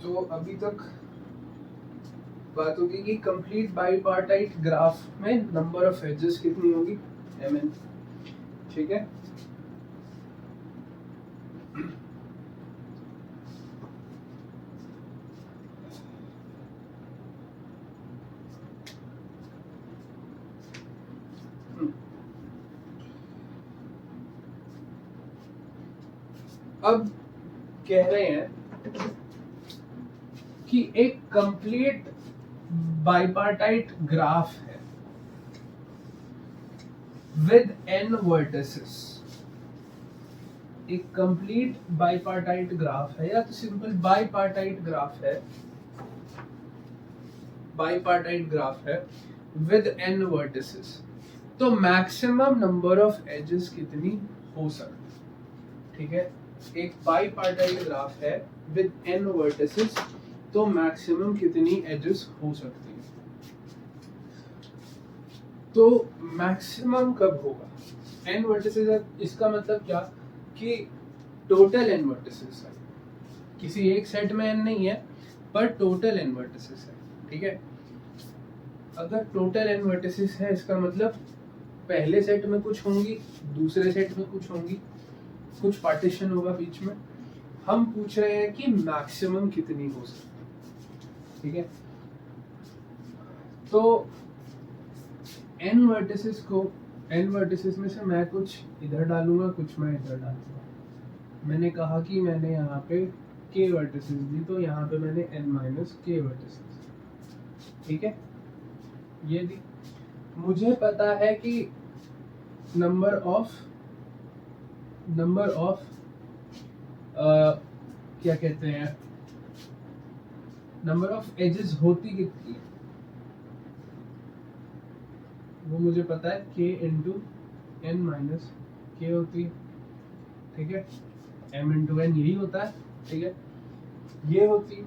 तो अभी तक बात होगी कि कंप्लीट बाईपार्टाइट ग्राफ में नंबर ऑफ एजेस कितनी होगी, mn। ठीक है, अब कह रहे हैं कि एक कंप्लीट बाईपार्टाइट ग्राफ है विद n वर्टिसेस। एक कंप्लीट बाईपार्टाइट ग्राफ है या तो सिंपल बाईपार्टाइट ग्राफ है, बाईपार्टाइट ग्राफ है विद n वर्टिसेस, तो मैक्सिमम नंबर ऑफ एजेस कितनी हो सकती। ठीक है, एक बाईपार्टाइट ग्राफ है विद n वर्टिसेस, तो मैक्सिमम कितनी एजेस हो सकती है। तो मैक्सिमम कब होगा, n वर्टिसेस है, इसका मतलब क्या कि टोटल n वर्टिसेस है, किसी एक सेट में n नहीं है पर टोटल n वर्टिसेस है। ठीक है, अगर टोटल n वर्टिसेस है इसका मतलब पहले सेट में कुछ होंगी, दूसरे सेट में कुछ होंगी, कुछ पार्टीशन होगा बीच में। हम पूछ रहे हैं कि मैक्सिमम कितनी हो सकती। ठीक है, तो n वर्टिसेस को, n वर्टिसेस में से मैं कुछ इधर डालूंगा, कुछ मैं इधर डालूंगा। मैंने कहा कि मैंने यहाँ पे k वर्टिसेस दी, तो यहाँ पे मैंने n माइनस k वर्टिसेस। ठीक है, ये दी। मुझे पता है कि नंबर ऑफ क्या कहते हैं, नंबर ऑफ एजेस होती कितनी है, वो मुझे पता है k into n minus k होती है। ठीक है, m इंटू n यही होता है। ठीक है, ये होती है।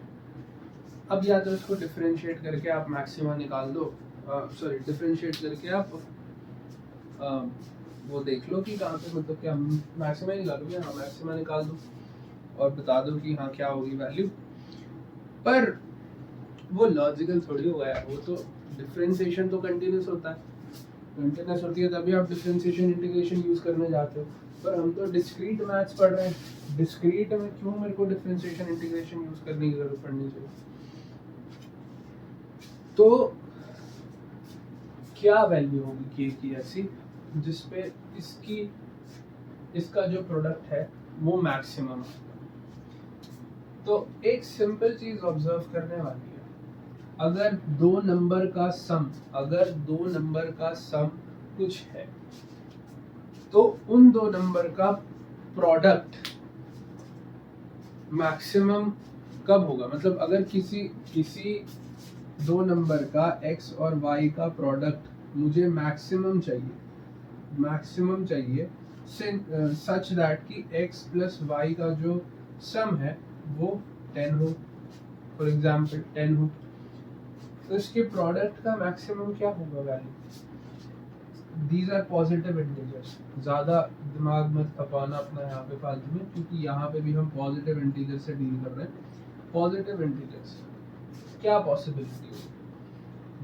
अब या तो इसको डिफरेंशिएट करके आप मैक्सिमा निकाल दो, सॉरी डिफरेंशिएट करके आप वो देख लो कि कहाँ पे, मतलब क्या मैक्सिमा निकालोगे, हाँ मैक्सिमा निकाल दो और बता दो कि हाँ क्या होगी वैल्यू। पर वो लॉजिकल थोड़ी होगा यार, वो तो डिफरेंशिएशन तो कंटिन्यूस होता है, कंटिन्यूस होती है तभी आप डिफरेंशिएशन इंटीग्रेशन यूज करने जाते हो। पर हम तो डिस्क्रीट मैथ्स पढ़ रहे हैं, डिस्क्रीट में क्यों मेरे को डिफरेंशिएशन इंटीग्रेशन यूज करने की जरूरत पड़नी चाहिए। तो क्या वैल्यू होगी k की ऐसी जिसपे इसका जो प्रोडक्ट है वो मैक्सिमम है। तो एक सिंपल चीज ऑब्जर्व करने वाली है, अगर दो नंबर का सम कुछ है तो उन दो नंबर का प्रोडक्ट मैक्सिमम कब होगा। मतलब अगर किसी दो नंबर का x और y का प्रोडक्ट मुझे मैक्सिमम चाहिए सच दैट कि x प्लस y का जो सम है वो 10 हो, फॉर एग्जाम्पल 10 हो, तो इसके प्रोडक्ट का मैक्सिमम क्या होगा value. These are positive integers, ज़्यादा दिमाग मत खपाना अपना यहाँ पे फालतू में, क्योंकि यहाँ पे भी हम पॉजिटिव इंटीजर से डील कर रहे हैं। पॉजिटिव इंटीजर्स क्या पॉसिबिलिटी होगी,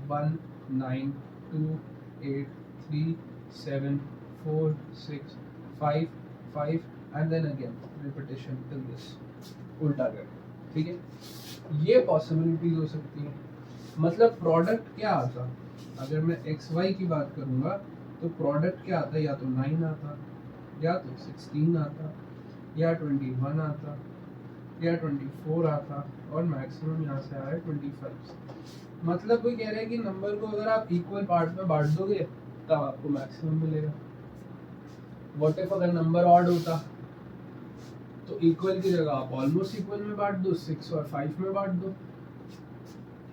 1 9 2 8 3 7 4 6 5 5 and then again repetition till this, उल्टा कर। ठीक है, ये पॉसिबिलिटीज हो सकती है। मतलब प्रोडक्ट क्या आता, अगर मैं एक्स वाई की बात करूंगा तो प्रोडक्ट क्या आता, या तो 9 आता, या तो 16 आता, या 21 आता, या 24 आता, और मैक्सिमम यहाँ से आया 25। मतलब कोई कह रहा है कि नंबर को अगर आप इक्वल पार्ट में बांट दोगे तब आपको मैक्सिमम मिलेगा। व्हाट इफ अगर नंबर ऑड होता तो इक्वल की जगह आप ऑलमोस्ट इक्वल में बांट दो, 6 और 5 में बांट दो।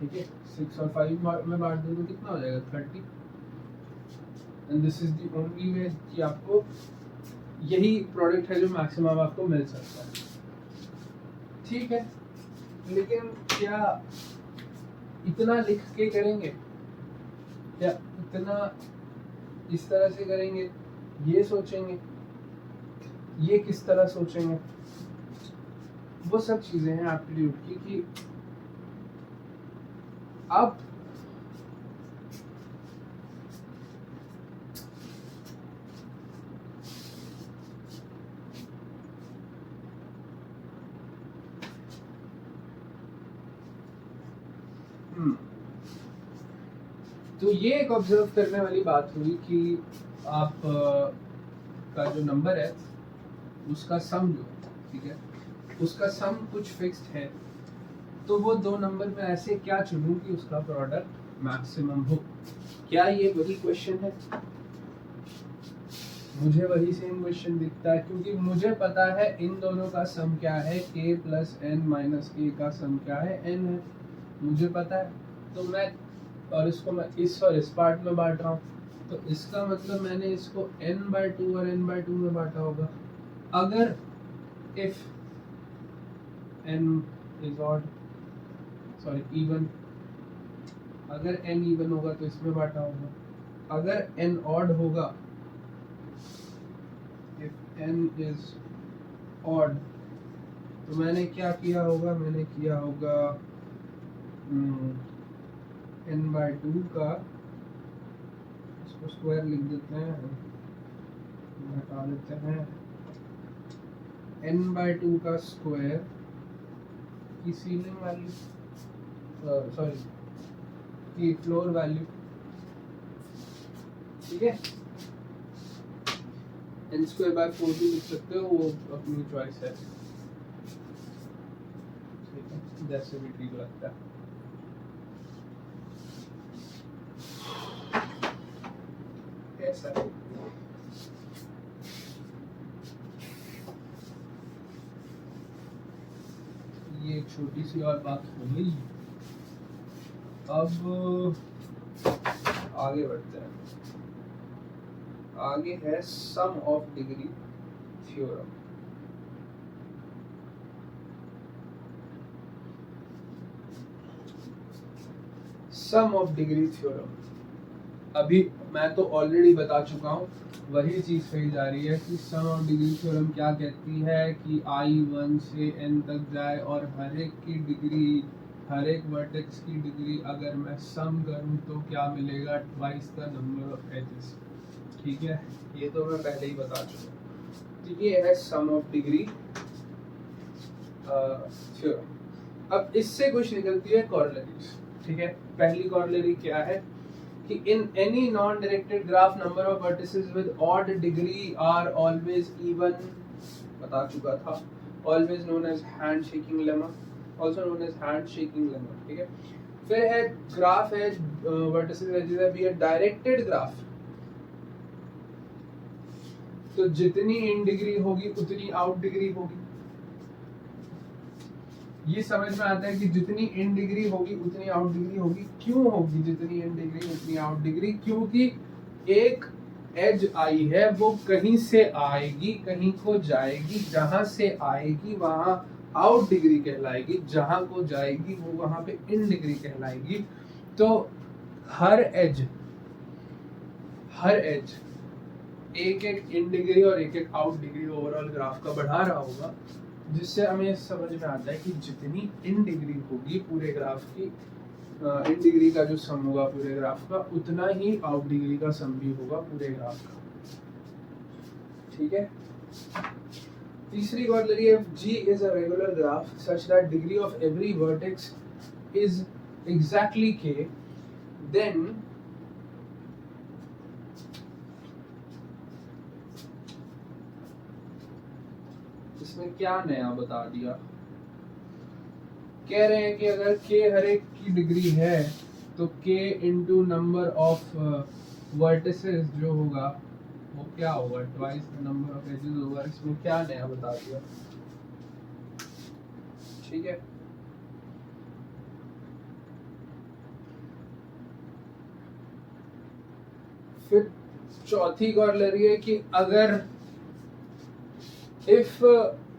ठीक है, 6 और 5 में बांट दो तो कितना हो जाएगा, 30। And this is the only way कि आपको यही प्रोडक्ट है जो मैक्सिमम आपको मिल सकता है। ठीक है, लेकिन क्या इतना लिख के करेंगे, क्या इतना इस तरह से करेंगे, ये सोचेंगे, ये किस तरह सोचेंगे। वो सब चीजें हैं एप्टीट्यूड की कि अब तो ये एक ऑब्जर्व करने वाली बात हुई कि आप का जो नंबर है उसका सम जो है, ठीक है, उसका सम कुछ फिक्स्ड है, तो वो दो नंबर में ऐसे क्या चुनूं कि उसका प्रोडक्ट मैक्सिमम हो। क्या ये वही क्वेश्चन है? मुझे वही सेम क्वेश्चन दिखता है, क्योंकि मुझे पता है इन दोनों का सम क्या है, k प्लस एन माइनस के का सम क्या है, n है, मुझे पता है। तो मैं और इसको मैं इस और इस पार्ट में बांट रहा हूँ, तो इसका मतलब मैंने इसको n/2 और n/2 में बांटा होगा। अगर if n is odd sorry even, अगर n इवन होगा तो इसमें बांटा होगा, अगर n ऑड होगा, इफ n इज ऑड, तो मैंने क्या किया होगा, मैंने किया होगा n/2 का, इसको स्क्वायर लिख देते हैं, हटा देते हैं, n/2 का स्क्वायर की सीलिंग वैल्यू, सॉरी की फ्लोर वैल्यू, ठीक है। n²/4 भी लिख सकते हो, वो अपनी चॉइस है, ठीक है, जैसे भी ठीक लगता है। ऐसा है। ये एक छोटी सी और बात हो गई। अब आगे बढ़ते हैं। आगे है sum of degree theorem. Sum of degree theorem अभी मैं तो ऑलरेडी बता चुका हूँ, वही चीज कही जा रही है कि सम ऑफ डिग्री थ्योरम क्या कहती है कि i1 से n तक जाए और हर एक की डिग्री, हर एक वर्टेक्स की डिग्री अगर मैं सम करूँ तो क्या मिलेगा, twice the number of edges, ठीक है। ये तो मैं पहले ही बता चुका हूँ। तो ये है सम ऑफ डिग्री थ्योरम। अब इससे कुछ निकलती है कॉरोलरीज, ठीक है। पहली कॉरोलरी क्या है कि in any non-directed graph number of vertices with odd degree are always even, बता चुका था, always known as handshaking lemma, also known as handshaking lemma, ठीक है। फिर है ग्राफ है vertices edges है be a directed graph, तो जितनी इन डिग्री होगी उतनी आउट डिग्री होगी। ये समझ में आता है कि जितनी इन डिग्री होगी उतनी आउट डिग्री होगी। क्यों होगी जितनी इन डिग्री उतनी आउट डिग्री? क्योंकि एक एज आई है, वो कहीं से आएगी कहीं को जाएगी, जहां से आएगी वहां आउट डिग्री कहलाएगी, जहां को जाएगी वो वहां पे इन डिग्री कहलाएगी। तो हर एज एक एक इन डिग्री और एक एक आउट डिग्री ओवरऑल ग्राफ का बढ़ा रहा होगा, जिससे हमें समझ में आता है कि जितनी इन डिग्री होगी पूरे ग्राफ की, इन डिग्री का जो सम होगा पूरे ग्राफ का, उतना ही आउट डिग्री का सम भी होगा पूरे ग्राफ का, ठीक है। तीसरी कॉरोलरी है G is a regular graph such that degree of every vertex is exactly k, then इसमें क्या नया बता दिया, कह रहे हैं कि अगर k हर एक की डिग्री है तो k into number of vertices जो होगा वो क्या होगा, twice the number of edges होगा। इसमें क्या नया बता दिया, ठीक है। फिर चौथी कॉरोलरी है कि अगर if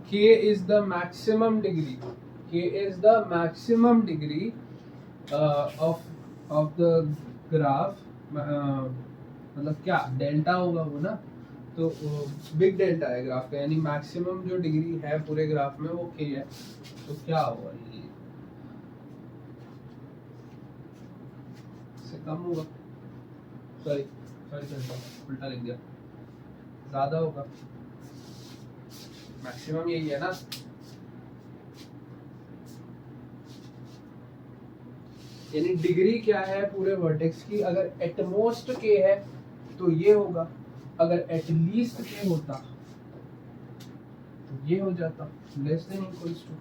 k is the maximum degree, of the graph, मतलब क्या डेल्टा होगा वो ना, तो बिग डेल्टा है ग्राफ का, यानी मैक्सिमम जो डिग्री है पूरे ग्राफ में वो k है। तो क्या होगा, ये से कम होगा, सॉरी उल्टा लिख दिया, ज्यादा होगा, मैक्सिमम यही है ना। यानी डिग्री क्या है पूरे वर्टेक्स की, अगर एटमोस्ट k है तो ये होगा, अगर एटलीस्ट k होता तो ये हो जाता, less than equals to.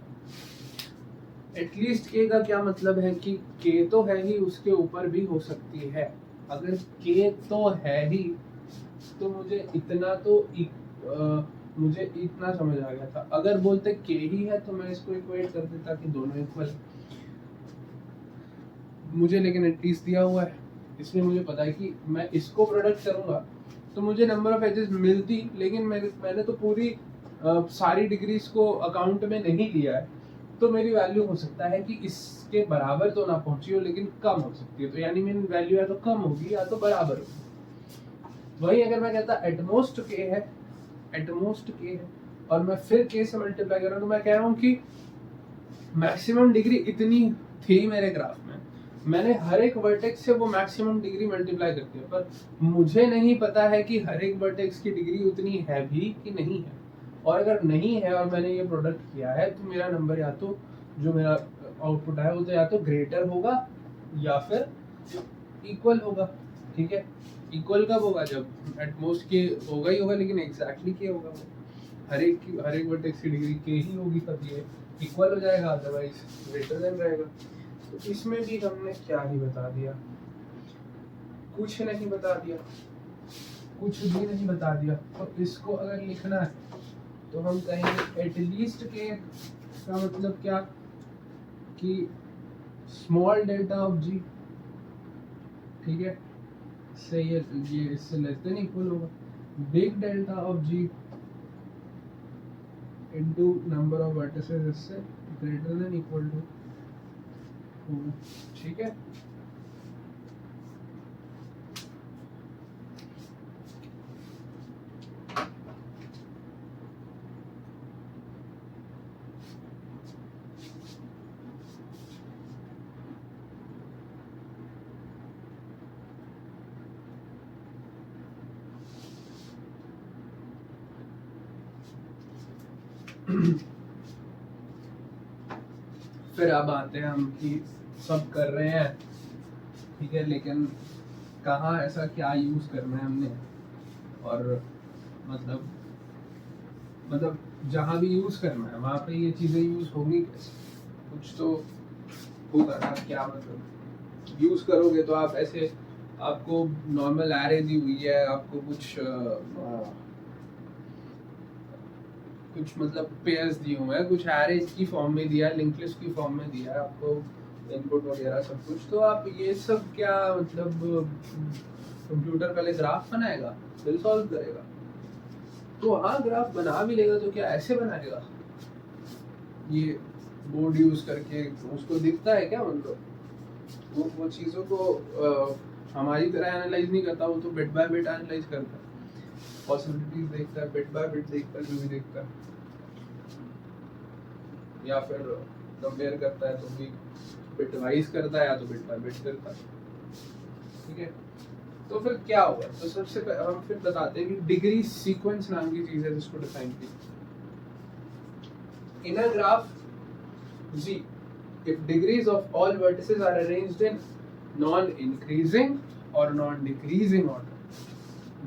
At least k का क्या मतलब है कि k तो है ही, उसके ऊपर भी हो सकती है। अगर k तो है ही तो मुझे इतना तो मुझे इतना समझ आ गया था। अगर बोलते k ही है तो मैं इसको इक्वेट कर देता कि दोनों इक्वल है मुझे, लेकिन एटलीस्ट दिया हुआ है, इसलिए मुझे पता है कि मैं इसको प्रोडक्ट करूंगा तो मुझे नंबर ऑफ एजेस मिलती, लेकिन मैंने तो पूरी सारी डिग्रीज को अकाउंट में नहीं लिया है, तो मेरी वैल्यू हो सकता है कि इसके बराबर तो ना पहुंची हो लेकिन कम हो सकती है। तो यानी मेरी वैल्यू या तो कम होगी या तो बराबर होगी। वही अगर मैं कहता एटमोस्ट k है, एटमोस्ट k है और मैं फिर k से मल्टीप्लाई कर रहा हूँ, तो मैं कह रहा हूँ कि मैक्सिमम डिग्री इतनी थी मेरे ग्राफ में, मैंने हर एक वर्टेक्स से वो मैक्सिमम डिग्री मल्टीप्लाई करती है, पर मुझे नहीं पता है कि हर एक वर्टेक्स की डिग्री उतनी है भी कि नहीं है। और अगर नहीं है और मैंने ये प्रोडक्ट किया है तो मेरा नंबर या तो जो मेरा आउटपुट है वो तो या तो ग्रेटर होगा या फिर इक्वल होगा। ठीक है, इक्वल कब होगा, जब एटमोस्ट के होगा ही होगा, लेकिन एग्जैक्टली क्या होगा, हर एक वर्टेक्स की डिग्री के ही होगी तब ये इक्वल हो जाएगा, अदरवाइज ग्रेटर देन रहेगा। तो इसमें भी हमने क्या ही बता दिया, कुछ नहीं बता दिया, कुछ भी नहीं बता दिया। तो इसको अगर लिखना है तो हम कहेंगे एटलीस्ट के का मतलब क्या कि स्मॉल डेल्टा ऑफ जी, ठीक है, से ये इससे लेस देन इक्वल होगा big delta of G into number of vertices, इससे ग्रेटर देन इक्वल टू होगा। ठीक है, फिर अब आते हैं हम कि सब कर रहे हैं, ठीक है, लेकिन कहाँ ऐसा क्या यूज करना है हमने, और मतलब जहाँ भी यूज करना है वहाँ पे ये चीजें यूज होंगी कैसे, कुछ तो होगा ना। क्या मतलब यूज करोगे तो आप ऐसे, आपको नॉर्मल एरे दी हुई है, आपको कुछ मतलब पेयर्स दिए हुए हैं, कुछ एरेज की फॉर्म में दिया है, लिंक लिस्ट की फॉर्म में दिया है आपको इनपुट वगैरह सब कुछ, तो आप ये सब क्या मतलब कंप्यूटर पहले ग्राफ बनाएगा फिर सॉल्व करेगा। तो हाँ, ग्राफ बना भी लेगा तो क्या ऐसे बनाएगा, ये बोर्ड यूज करके उसको दिखता है क्या, मतलब वो चीज़ों को हमारी तरह एनालाइज नहीं करता, वो तो बिट बाय बिट एनालाइज करता है, पॉसिबिलिटीज देखता है, बिट बाय बिट देखता है, जो भी देखता है, या फिर कंपेयर करता है तो भी बिट वाइज करता है या तो बिट बाय बिट करता है। ठीक है, तो फिर क्या होगा, तो सबसे हम फिर बताते हैं कि डिग्री सीक्वेंस नाम की चीज है जिसको डिफाइन की in a graph G, if degrees of all vertices are arranged in non-increasing or non-decreasing order,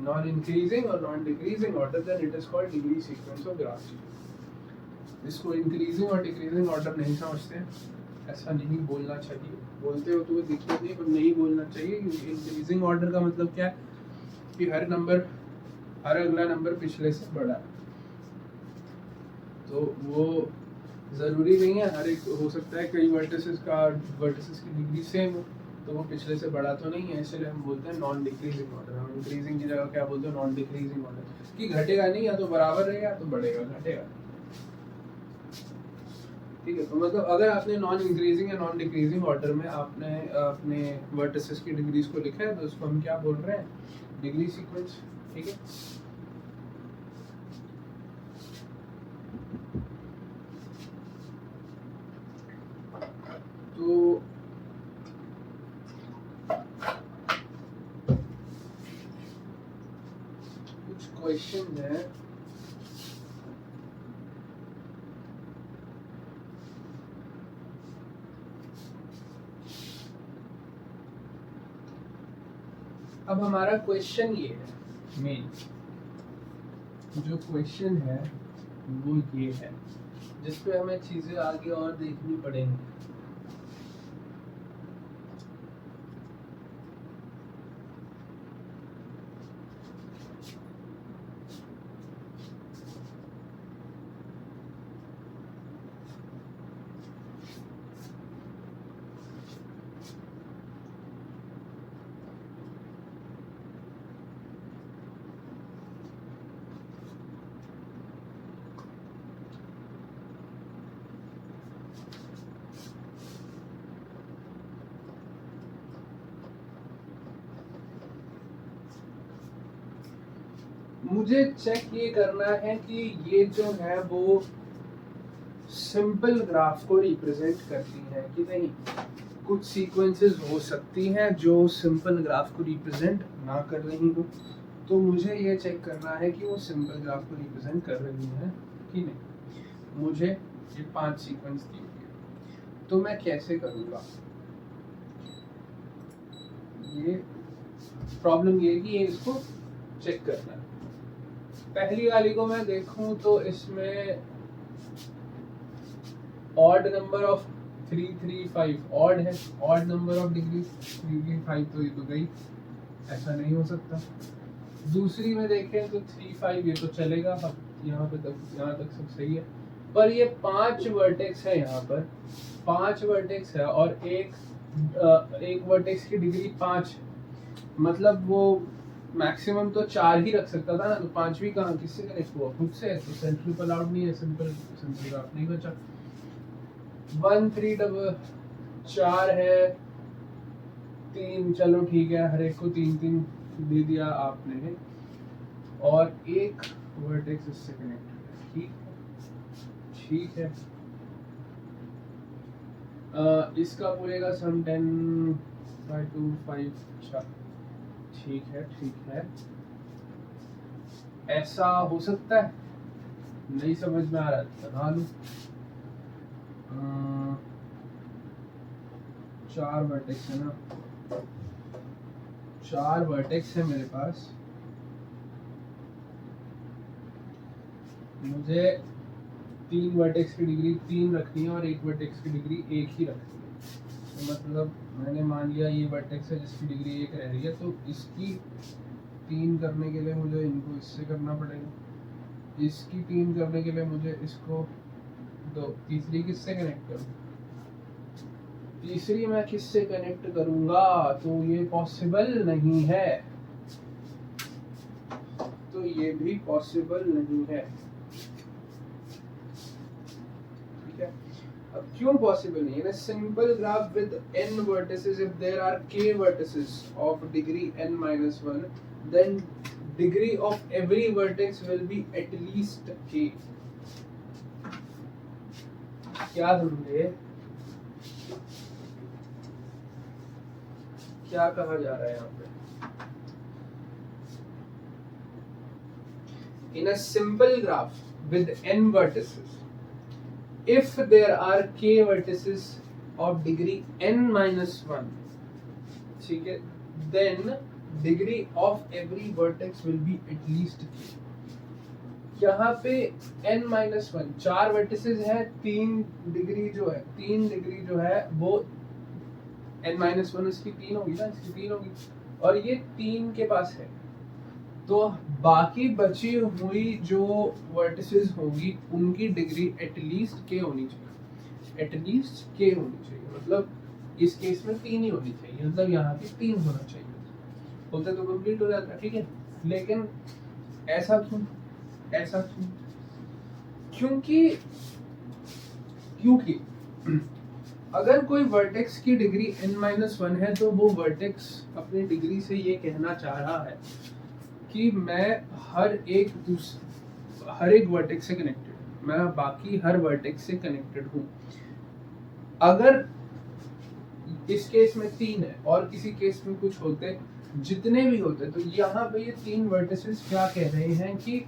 non-increasing or non-decreasing order, then it is called degree sequence of graph। इसको increasing और decreasing order नहीं समझते, ऐसा नहीं बोलना चाहिए, बोलते हो तो वो दिक्कत नहीं, पर नहीं बोलना चाहिए। इंक्रीजिंग ऑर्डर का मतलब क्या है कि हर अगला नंबर पिछले से बड़ा है, तो वो ज़रूरी नहीं है, हर एक हो सकता है कई वर्टिसेस की डिग्री सेम हो तो वो पिछले से बड़ा तो नहीं है, इसलिए हम बोलते हैं नॉन डिक्रीजिंग ऑर्डर। हम इंक्रीजिंग की जगह क्या बोलते हैं, नॉन डिक्रीजिंग ऑर्डर, कि घटेगा नहीं, या तो बराबर रहेगा या तो बढ़ेगा, घटेगा। ठीक है, तो मतलब अगर आपने नॉन इंक्रीजिंग या नॉन डिक्रीजिंग ऑर्डर में आपने अपने वर्टिसेस की डिग्रीज को लिखा है तो उसको हम क्या बोल रहे हैं, डिग्री सीक्वेंस। ठीक है, क्वेश्चन है अब हमारा क्वेश्चन ये है, मेन जो क्वेश्चन है वो ये है, जिसपे हमें चीजें आगे और देखनी पड़ेंगी। मुझे चेक ये करना है कि ये जो है वो सिंपल ग्राफ को रिप्रेजेंट करती है कि नहीं। कुछ सीक्वेंसेस हो सकती हैं जो सिंपल ग्राफ को रिप्रेजेंट ना कर रही हो, तो मुझे ये चेक करना है कि वो सिंपल ग्राफ को रिप्रेजेंट कर रही है कि नहीं। मुझे ये 5 सीक्वेंस दी हुई है, तो मैं कैसे करूँगा। ये प्रॉब्लम ये है कि ये इसको चेक करना है। पहली वाली को मैं देखूं तो इसमें ऑड नंबर ऑफ 335 ऑड है, ऑड नंबर ऑफ डिग्री 335, तो ये तो गई, ऐसा नहीं हो सकता। दूसरी में देखें तो 35, ये तो चलेगा, यहाँ तक सब सही है। पर ये 5 वर्टेक्स है, यहाँ पर 5 वर्टेक्स है और एक वर्टेक्स की डिग्री 5, मतलब वो मैक्सिमम तो 4 ही रख सकता था ना, तो 5वीं कहाँ किससे कनेक्ट हुआ, खुद से। तो सेंट्रल अलाउड नहीं है, सिंपल ग्राफ नहीं बचा। 1 3 4 है, 3, चलो ठीक है, हर एक को 3 दे दिया आपने, और एक वर्टेक्स इससे कनेक्टेड है, ठीक है। इसका पूरे का सम 10 by 2 5, ठीक है। ऐसा हो सकता है, नहीं समझ में आ रहा है, बना लूं। 4 वर्टेक्स है ना, 4 वर्टेक्स है मेरे पास। मुझे 3 वर्टेक्स की डिग्री 3 रखनी है और एक वर्टेक्स की डिग्री 1 ही रखनी है। तो मतलब मैंने मान लिया ये वर्टेक्स है जिसकी डिग्री 1 रह रही है, तो इसकी 3 करने के लिए मुझे इनको इससे करना पड़ेगा, इसकी 3 करने के लिए मुझे इसको 2। तीसरी किससे कनेक्ट करूँ, तीसरी मैं किससे कनेक्ट करूँगा, तो ये पॉसिबल नहीं है, तो ये भी पॉसिबल नहीं है, ठीक है। अब क्यों पॉसिबल नहीं है, simple graph with n vertices, if there are k vertices of degree n-1, then degree of every vertex will be at least k। क्या समझे, क्या कहा जा रहा है यहाँ पे। In a simple graph with n vertices, if there are k vertices of degree n-1, ठीक है, then degree of every vertex will be at least k। यहाँ पे n-1 4 vertices है, 3 डिग्री जो है वो n-1 इसकी 3 होगी ना, इसकी 3 होगी, और ये 3 के पास है, तो बाकी बची हुई जो वर्टिसेस होगी उनकी डिग्री एटलीस्ट k होनी चाहिए, एटलीस्ट k होनी चाहिए, मतलब इस केस में 3 ही होनी चाहिए, मतलब यहाँ पे 3 होना चाहिए, होता तो कंप्लीट हो जाता, ठीक है। लेकिन ऐसा क्यों, क्योंकि अगर कोई वर्टेक्स की डिग्री n-1 है तो वो वर्टेक्स अपनी डिग्री से ये कहना चाह रहा है कि मैं हर एक वर्टेक्स से कनेक्टेड, मैं बाकी हर वर्टेक्स से कनेक्टेड हूँ। अगर इस केस में 3 है और किसी केस में कुछ होते जितने भी होते हैं, तो यहाँ पे ये 3 वर्टिसेस क्या कह रहे हैं कि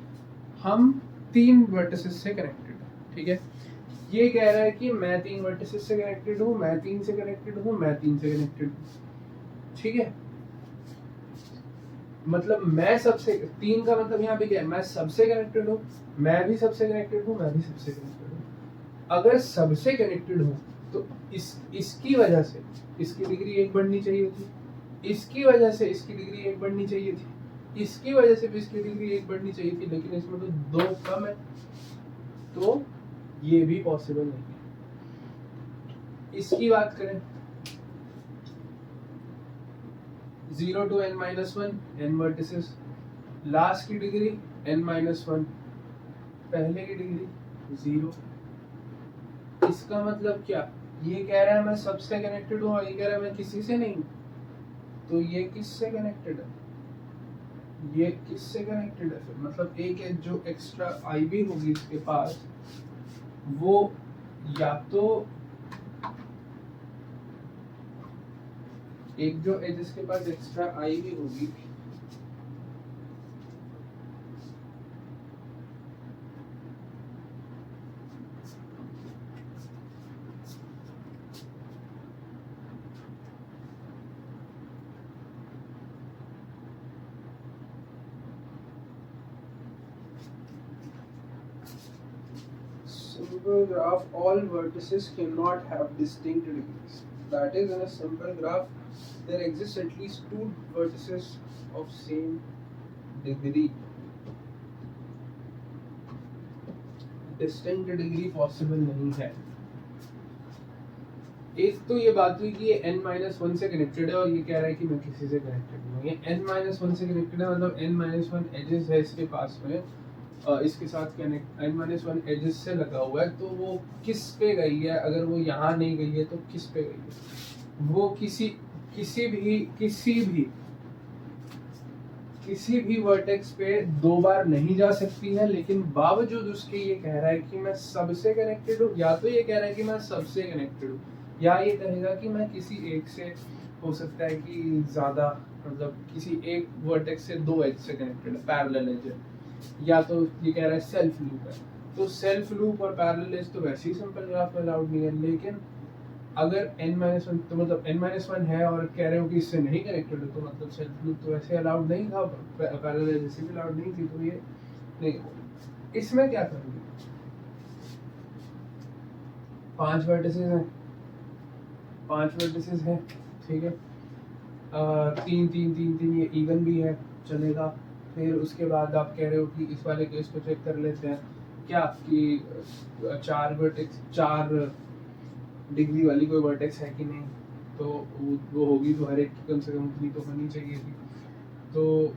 हम 3 वर्टिसेस से कनेक्टेड है, ठीक है। ये कह रहा है कि मैं 3 वर्टिसेस से कनेक्टेड हूँ, मैं 3 से कनेक्टेड हूँ, मैं 3 से कनेक्टेड हूँ, ठीक है। मतलब मैं सबसे, 3 का मतलब यहाँ पे क्या है, मैं सबसे कनेक्टेड हूँ, मैं भी सबसे कनेक्टेड हूँ, मैं भी सबसे कनेक्टेड हूँ। अगर सबसे कनेक्टेड हूँ तो इसकी वजह से इसकी डिग्री 1 बढ़नी चाहिए थी, इसकी वजह से इसकी डिग्री 1 बढ़नी चाहिए थी, इसकी वजह से भी इसकी डिग्री 1 बढ़नी चाहिए थी, लेकिन इसमें तो 2 कम है, तो ये भी पॉसिबल नहीं है। इसकी बात करें, 0 to n-1 n vertices, last की डिग्री n-1, पहले की डिग्री 0। इसका मतलब क्या, ये कह रहा है मैं सबसे कनेक्टेड हूँ और ये कह रहा है मैं किसी से नहीं हूँ, तो ये किससे कनेक्टेड है, ये किससे कनेक्टेड है फिर, मतलब एक है जो एक्स्ट्रा आईवी होगी इसके पास, वो या तो एक जो है जिसके पास एक्स्ट्रा आईवी होगी, simple graph all vertices cannot have distinct degrees, that is in a simple graph there exists at least 2 vertices of same degree, distinct degree possible नहीं है। एक तो ये बात हुई कि ये n-1 से कनेक्टेड है और ये कह रहा है कि मैं किसी से कनेक्टेड हूँ। ये n-1 से कनेक्टेड है, मतलब n-1 एजेस है इसके पास में, इसके साथ कनेक्ट n-1 एजेस से लगा हुआ है, तो वो किस पे गई है, अगर वो यहाँ नहीं गई है तो किस पे गई है, वो किसी भी वर्टेक्स पे 2 बार नहीं जा सकती है, लेकिन बावजूद उसके ये कह रहा है कि मैं सबसे कनेक्टेड हूँ, या तो ये कह रहा है कि मैं सबसे कनेक्टेड हूँ, या ये कहेगा कि मैं किसी एक से, हो सकता है कि ज़्यादा, मतलब किसी एक वर्टेक्स से 2 एज से कनेक्टेड है, पैरेलल एज है, या तो ये कह रहा है सेल्फ लूप है। तो सेल्फ लूप और पैरेलल एज तो वैसे ही सिंपल ग्राफ में अलाउड नहीं है, लेकिन अगर n-1 तो मतलब n-1 है और कह रहे हो कि इससे नहीं कनेक्टेड हो, तो मतलब सेल्फ लूप तो वैसे अलाउड नहीं था, पैरेलल एज जैसे भी अलाउड नहीं थी, तो ये नहीं होगा। इसमें क्या करोगे, 5 वर्टिसेस हैं, 5 वर्टिसेस हैं, ठीक है, 3 3 3 3 ये इवन भी है, चलेगा। फिर उसके बाद आप कह रहे हो कि इस वाले केस को चेक कर लेते हैं क्या, कि 4 वर्टेक्स, 4 डिग्री वाली कोई वर्टेक्स है कि नहीं, तो वो होगी तो हर एक की कम से कम उतनी तो होनी चाहिए थी, तो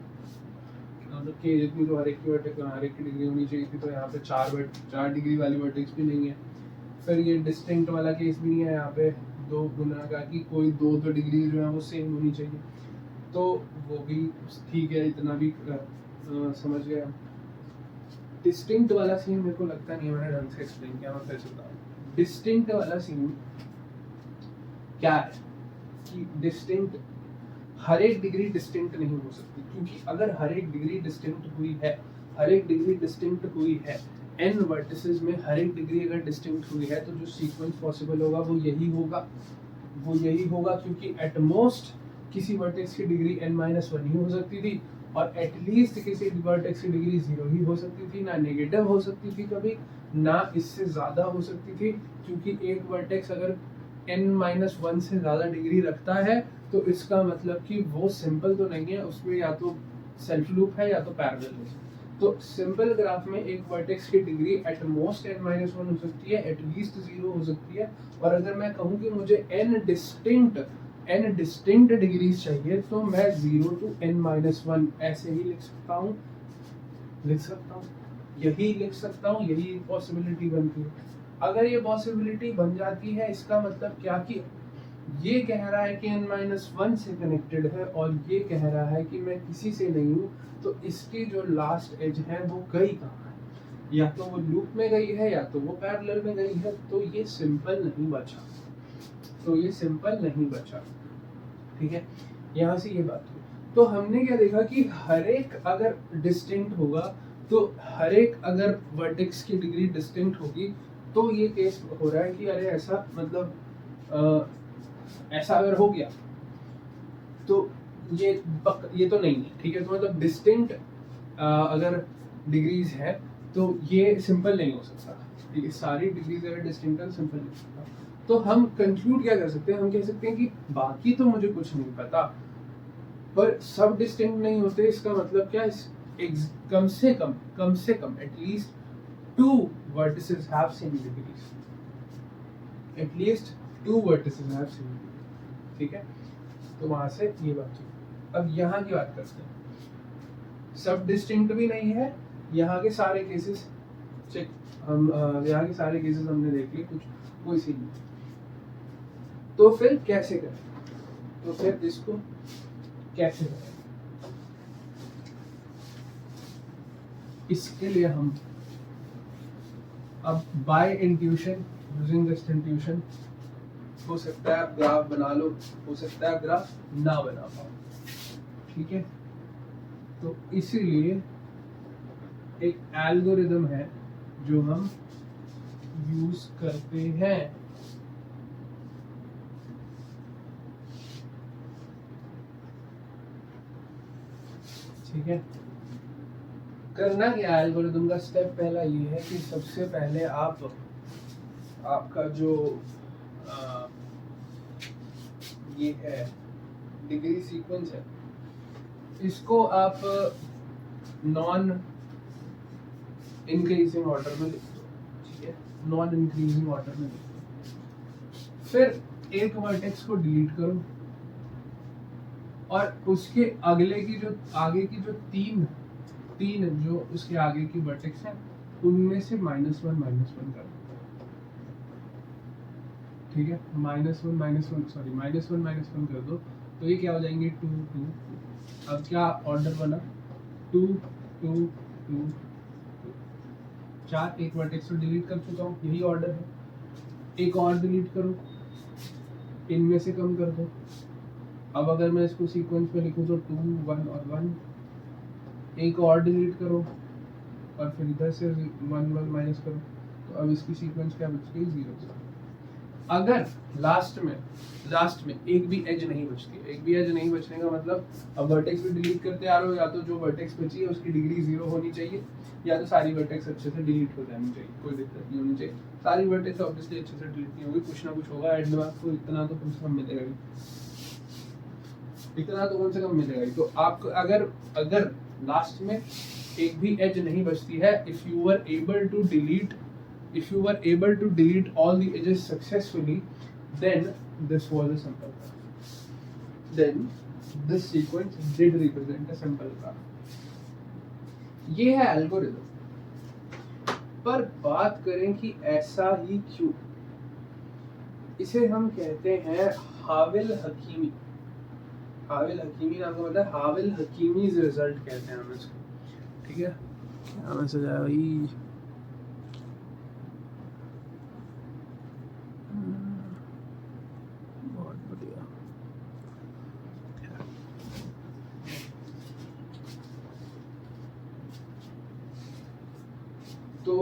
मतलब कि जितनी तो हर एक की वर्टेक्स, हर एक की डिग्री होनी चाहिए थी, तो यहाँ पे 4 डिग्री वाली वर्टेक्स भी नहीं है। फिर ये डिस्टिंक्ट वाला केस भी नहीं है, यहाँ पे 2 गुना का कि कोई 2 डिग्री जो है वो सेम होनी चाहिए, तो वो भी ठीक है, इतना भी समझ गया। डिस्टिंक्ट वाला सीन मेरे को लगता नहीं है मैंने ढंग से एक्सप्लेन किया, मैं फिर से बताऊँ। डिस्टिंक्ट वाला सीन क्या है कि डिस्टिंक्ट, हर एक डिग्री डिस्टिंक्ट नहीं हो सकती, क्योंकि अगर हर एक डिग्री डिस्टिंक्ट हुई है, n वर्टिसेस में हर एक डिग्री अगर डिस्टिंक्ट हुई है, तो जो सीक्वेंस पॉसिबल होगा वो यही होगा, क्योंकि एट मोस्ट किसी वर्टेक्स की डिग्री n-1 ही हो सकती थी, और एटलीस्ट किसी वर्टेक्स की डिग्री 0 ही हो सकती थी, ना नेगेटिव हो सकती थी कभी, ना इससे ज़्यादा हो सकती थी, क्योंकि एक वर्टेक्स अगर n-1 से ज़्यादा डिग्री रखता है तो इसका मतलब कि वो सिंपल तो नहीं है, उसमें या तो सेल्फ लूप है या तो पैरेलल है। तो सिंपल ग्राफ में एक वर्टेक्स की डिग्री एट मोस्ट n-1 हो सकती है, एटलीस्ट 0 हो सकती है, और अगर मैं कहूँ कि मुझे n डिस्टिंक्ट डिग्रीज चाहिए, तो मैं 0 to n-1 ऐसे ही लिख सकता हूँ, यही लिख सकता हूँ, यही पॉसिबिलिटी बनती है। अगर ये पॉसिबिलिटी बन जाती है, इसका मतलब क्या कि ये कह रहा है कि n-1 से कनेक्टेड है और ये कह रहा है कि मैं किसी से नहीं हूँ, तो इसकी जो लास्ट एज है वो गई कहाँ है, या तो वो लूप में गई है या तो वो पैरेलल में गई है, तो ये सिंपल नहीं बचा, ठीक है, यहाँ से ये बात हुई। तो हमने क्या देखा कि हर एक अगर डिस्टिंक्ट होगा, तो हर एक अगर वर्टेक्स की डिग्री डिस्टिंक्ट होगी, तो ये केस हो रहा है कि अरे ऐसा मतलब ऐसा अगर हो गया तो ये तो नहीं है, ठीक है। तो मतलब डिस्टिंक्ट अगर डिग्रीज है तो ये सिंपल नहीं हो सकता, ठीक है। सारी डिग्रीज अगर डिस्टिंक्ट है तो सिंपल नहीं हो सकता। तो हम कंक्लूड क्या कर सकते हैं, हम कह सकते हैं कि बाकी तो मुझे कुछ नहीं पता, पर सब डिस्टिंक्ट नहीं होते, इसका मतलब क्या, कम से कम at least 2 vertices have same degrees, at least 2 vertices have same degrees, ठीक है। तो वहां से ये बात हुई। अब यहाँ की बात करते हैं, सब डिस्टिंक्ट भी नहीं है, यहाँ के सारे केसेस चेक, हम यहाँ के सारे केसेस हमने देख लिए, कुछ कोई सी नहीं। तो फिर कैसे करें, तो फिर इसको कैसे करें, इसके लिए हम अब by intuition, using this intuition, हो सकता है आप ग्राफ बना लो, हो सकता है आप ग्राफ ना बना पाओ, ठीक है। तो इसीलिए एक एल्गोरिदम है जो हम यूज करते हैं, ठीक है। करना क्या है एल्गोरिदम का, स्टेप पहला ये है कि सबसे पहले आपका जो ये है डिग्री सीक्वेंस है, इसको आप नॉन इंक्रीजिंग ऑर्डर में लिख दो, ठीक है। नॉन इंक्रीजिंग ऑर्डर में लिख दो। फिर एक वर्टेक्स को डिलीट करो और उसके आगे की जो तीन जो उसके आगे की वर्टेक्स हैं, उनमें से -1 कर दो, ठीक है। -1 कर दो, तो ये क्या हो जाएंगे, 2 2 2। अब क्या ऑर्डर बना, 2 2 2 4। एक वर्टेक्स को डिलीट कर चुका हूँ, यही ऑर्डर है। एक और डिलीट करो, इनमें से कम कर दो। अब अगर मैं इसको सीक्वेंस में लिखूं तो 2 1 और 1। एक और डिलीट करो और फिर इधर से 1 1 माइनस करो, तो अब इसकी सीक्वेंस क्या बच गई, 0। अगर लास्ट में एक भी एज नहीं बचती, एक भी एज नहीं बचने का मतलब, अब वर्टेक्स भी डिलीट करते आ रहे हो, या तो जो वर्टेक्स बची है उसकी डिग्री 0 होनी चाहिए, या तो सारी वर्टेक्स अच्छे से डिलीट हो जानी चाहिए, कोई दिक्कत नहीं होनी चाहिए। सारी वर्टेक्स ऑब्वियसली अच्छे से डिलीट नहीं होगी, कुछ ना कुछ होगा एंड में आपको, इतना तो कम से कम मिलेगा ही, इतना तो कम से कम मिलेगा ही। तो आपको अगर लास्ट में एक भी एज नहीं बचती है, if you were able to delete all the edges successfully, then this was a simple graph, then this sequence did represent a simple graph। ये है एल्गोरिथम। पर बात करें कि ऐसा ही क्यों, इसे हम कहते हैं हाविल हकीमी नाम का मतलब हाविल हकीमीज रिजल्ट कहते हैं हम इसको, ठीक है। क्या मैसेज आया भाई, बहुत बढ़िया। तो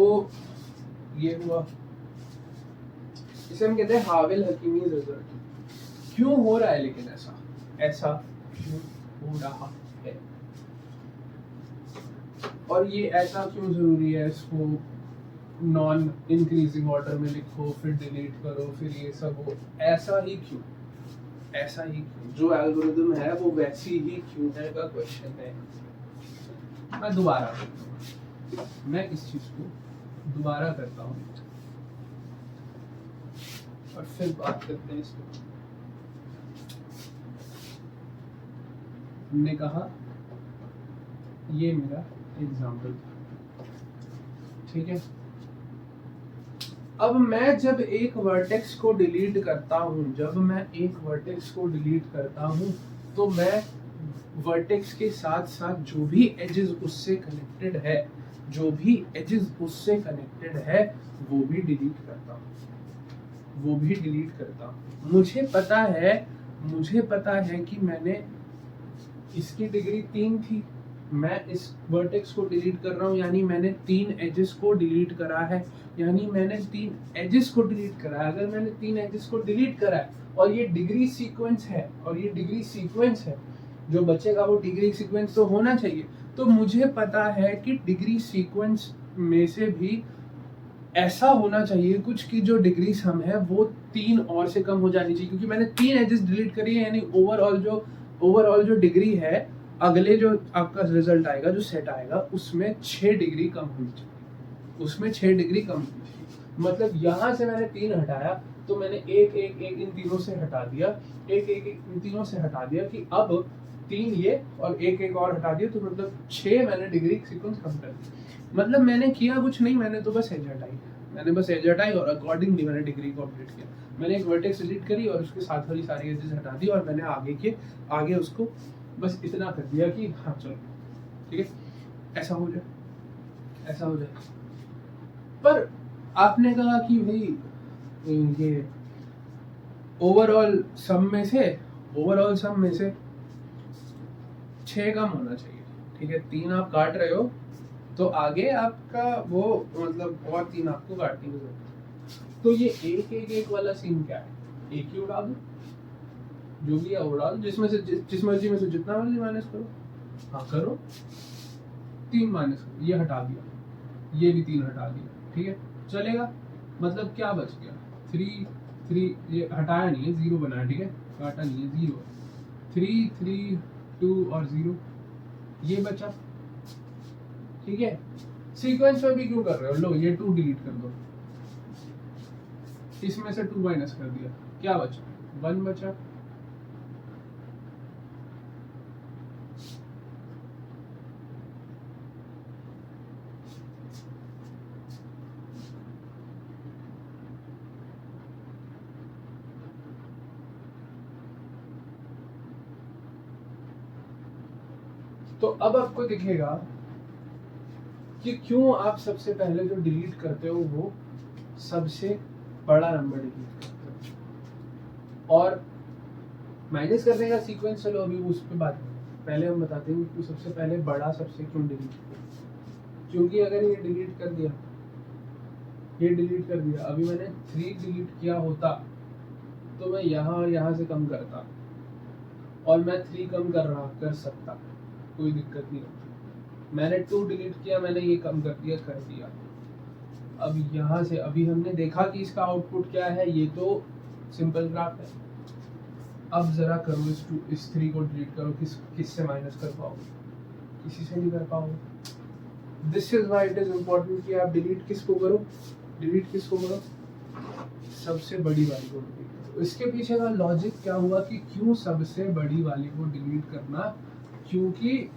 ये हुआ, इसे हम कहते हैं हाविल हकीमीज रिजल्ट। क्यों हो रहा है लेकिन ऐसा क्यों हो रहा है, और ये ऐसा क्यों जरूरी है, इसको नॉन इंक्रीजिंग ऑर्डर में लिखो, फिर डिलीट करो, फिर ये सब हो, ऐसा ही क्यों, जो एल्गोरिथम है वो वैसी ही क्यों है का क्वेश्चन है। मैं दोबारा मैं इस चीज को दोबारा करता हूँ और फिर बात करते हैं इसको। हमने कहा ये मेरा एग्जाम्पल था, ठीक है। अब मैं जब एक वर्टेक्स को डिलीट करता हूँ, तो मैं वर्टेक्स के साथ साथ जो भी एजेस उससे कनेक्टेड है वो भी डिलीट करता हूँ। मुझे पता है कि मैंने इसकी डिग्री 3 थी, मैं इस वर्टेक्स को डिलीट कर रहा हूँ, यानी मैंने 3 एजेस को डिलीट करा है, यानी मैंने 3 एजेस को डिलीट करा है। अगर मैंने 3 एजेस को डिलीट करा है और ये डिग्री सीक्वेंस है, और ये डिग्री सीक्वेंस है, जो बचेगा वो डिग्री सीक्वेंस तो होना चाहिए। तो मुझे पता है कि डिग्री सीक्वेंस में से भी ऐसा होना चाहिए कुछ की जो डिग्री सम है वो 3 और से कम हो जानी चाहिए, क्योंकि मैंने 3 एजेस डिलीट करी है, यानी ओवरऑल जो डिग्री है, अगले जो आपका रिजल्ट आएगा, जो सेट आएगा, उसमें 6 डिग्री कम होनी चाहिए, उसमें 6 डिग्री कम होनी चाहिए। मतलब यहाँ से मैंने 3 हटाया, तो मैंने एक एक एक इन तीनों से हटा दिया, एक एक एक इन तीनों से हटा दिया, कि अब 3 ये और एक एक और हटा दिया, तो मतलब 6 मैंने डिग्री सीक्वेंस कम कर दी। मतलब मैंने किया कुछ नहीं, मैंने तो बस एज हटाई, मैंने बस एज हटाई और अकॉर्डिंगली मैंने डिग्री को अपडेट किया। मैंने एक वर्टेक्स डिलीट करी और उसके साथ वाली सारी एजेस हटा दी, और मैंने आगे उसको बस इतना कर दिया कि हाँ चलो ठीक है, ऐसा हो जाए, ऐसा हो जाए। पर आपने कहा कि भाई ये ओवरऑल सम में से 6 कम होना चाहिए, ठीक है, 3 आप काट रहे हो, तो आगे आपका वो मतलब और 3 आपको काटने की जरूरत है। तो ये एक वाला सीन क्या है, एक ही उड़ा दो, जो भी है उड़ा दो, जिस मर्जी में से जितना मर्जी माइनस करो, हाँ करो, 3 माइनस करो, ये हटा दिया, ये भी 3 हटा दिया, ठीक है, चलेगा। मतलब क्या बच गया, 3 ये हटाया नहीं है, 0 बनाया, ठीक है, काटा नहीं है, 0, 3 3 2 और 0, ये बचा, ठीक है। सीक्वेंस में भी क्यों कर रहे हो, लो ये 2 डिलीट कर दो, इसमें से 2 माइनस कर दिया, क्या बचा, 1 बचा। तो अब आपको दिखेगा कि क्यों आप सबसे पहले जो डिलीट करते हो वो सबसे बड़ा नंबर डिलीट करते हो, और माइनस करने का सीक्वेंस चलो अभी उस पर बात, पहले हम बताते हैं कि सबसे पहले बड़ा सबसे क्यों डिलीट किया। क्योंकि अगर ये डिलीट कर दिया, अभी मैंने 3 डिलीट किया होता तो मैं यहाँ और यहाँ से कम करता, और मैं 3 कम कर सकता, कोई दिक्कत नहीं होती। मैंने 2 डिलीट किया, मैंने ये कम कर दिया। अब यहाँ से अभी हमने देखा कि इसका आउटपुट क्या है, ये तो सिंपल ग्राफ है। अब जरा करो इस 3 को डिलीट करो, किससे माइनस कर पाओगे, किसी से नहीं कर पाओगे। This is why it is important कि आप डिलीट किसको करो, सबसे बड़ी वाली को डिलीट करो। इसके पीछे का लॉजिक क्या हुआ कि क्यों सबसे बड़ी वाली को डिलीट करना, क्योंकि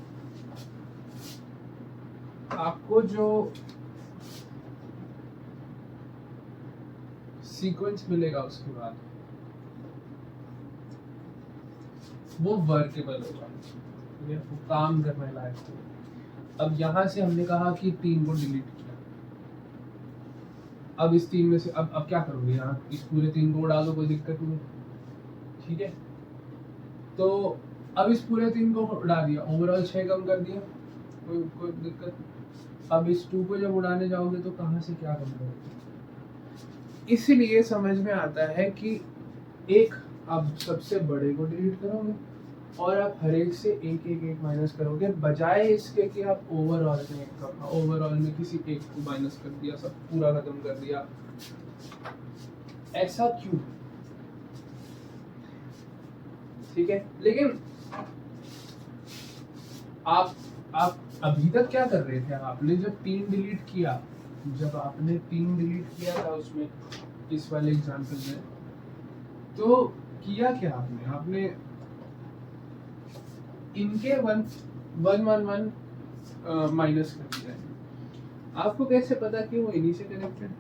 आपको जो सीक्वेंस मिलेगा उसके बाद वो वर्केबल होगा, वो काम करने लायक होगा। अब यहाँ से हमने कहा कि 3 को डिलीट किया, अब इस 3 में से अब क्या करोगे, यहाँ इस पूरे 3 को उड़ा दो, कोई दिक्कत नहीं, ठीक है। तो अब इस पूरे 3 को उड़ा दिया, ओवरऑल 6 कम कर दिया, कोई दिक्कत नहीं। अब इस 2 को जब उड़ाने जाओगे तो कहाँ से क्या कम करोगे। इसलिए समझ में आता है कि एक आप सबसे बड़े को डिलीट करोगे और आप हर एक से एक माइनस करोगे, बजाय इसके कि आप ओवरऑल में किसी एक को माइनस कर दिया, सब पूरा खत्म कर दिया। ऐसा क्यों, ठीक है। लेकिन आप अभी तक क्या कर रहे थे, आपने जब 3 डिलीट किया, था उसमें, इस वाले एग्जांपल में, तो किया क्या आपने इनके 1 माइनस कर दिया है। आपको कैसे पता कि वो इन्हीं से कनेक्टेड,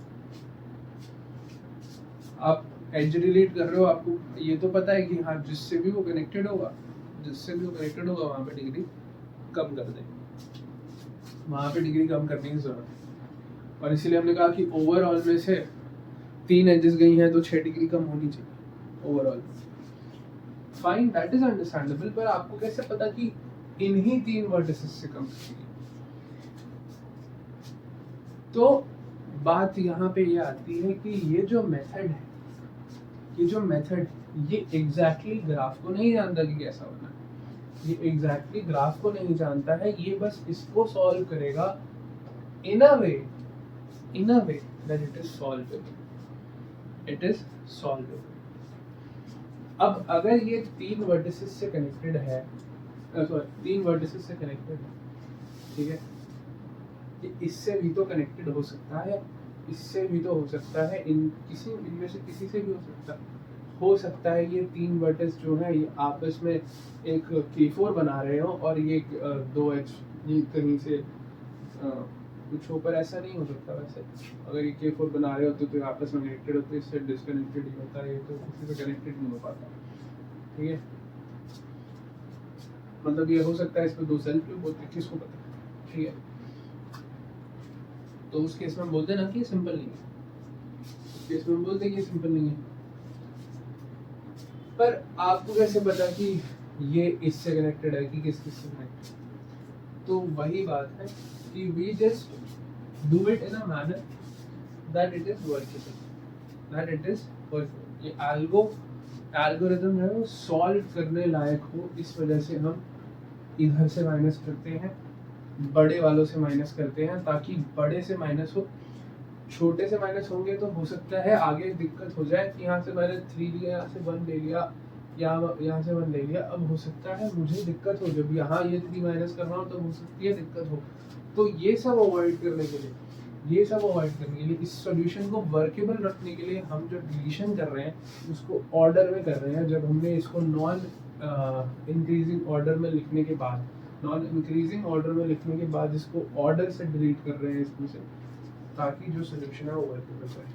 आप एज डिलीट कर रहे हो, आपको ये तो पता है कि हाँ जिससे भी वो कनेक्टेड होगा वहाँ पे डिग्री कम कर दें, वहाँ पे डिग्री कम करने की जरूरत है। और इसीलिए हमने कहा कि ओवरऑल में से 3 एजेस गई हैं तो 6 डिग्री कम होनी चाहिए overall. Fine, that is understandable. पर आपको कैसे पता कि इन्हीं 3 वर्टिसेस से कम करेगी। तो बात यहाँ पे ये आती है कि ये जो मेथड है, ये एग्जैक्टली ग्राफ को नहीं जानता कि कैसा होना है, ये एग्जैक्टली ग्राफ को नहीं जानता है, ये बस इसको सॉल्व करेगा in a way that it is solvable. अब अगर ये 3 वर्टिसेस से कनेक्टेड है, ठीक है, इससे भी तो कनेक्टेड हो सकता है, इससे भी तो हो सकता है, इनमें से किसी से भी हो सकता है ये 3 वर्टिस जो है ये आपस में एक K4 बना रहे हो और ये 2H ये कहीं से कुछ ऊपर, ऐसा नहीं हो सकता। वैसे अगर ये K4 बना रहे होते तो आपस में कनेक्टेड होते, इससे डिस्कनेक्टेड ही होता है, ये तो किसी से कनेक्टेड नहीं हो पाता, ठीक है। मतलब ये हो सकता है इसमें 2 सेल्फ लूप होते, किसको पता, ठीक है। तो उस केस में हम बोलते हैं ना कि ये सिंपल नहीं है, उस केस में हम बोलते हैं कि ये सिंपल नहीं है। पर आपको कैसे पता कि ये इससे कनेक्टेड है कि किस से कनेक्टेड? तो वही बात है कि we just do it in a manner that it is workable, ये एल्गोरिथम है वो सॉल्व करने लायक हो, इस वजह से हम इधर से माइनस करते हैं, बड़े वालों से माइनस करते हैं, ताकि बड़े से माइनस हो, छोटे से माइनस होंगे तो हो सकता है आगे दिक्कत हो जाए कि यहाँ से मैंने 3 लिया, यहाँ से 1 ले लिया, यहाँ से 1 ले लिया, अब हो सकता है मुझे दिक्कत हो, जब यहाँ ये 3 माइनस कर रहा हूँ तो हो सकती है दिक्कत हो। तो ये सब अवॉइड करने के लिए, इस सॉल्यूशन को वर्केबल रखने के लिए हम जो डिलीशन कर रहे हैं उसको ऑर्डर में कर रहे हैं। जब हमने इसको नॉन इंक्रीजिंग ऑर्डर में लिखने के बाद इसको ऑर्डर से डिलीट कर रहे हैं इसमें से, ताकि जो सॉल्यूशन है वो वर्केबल रहे।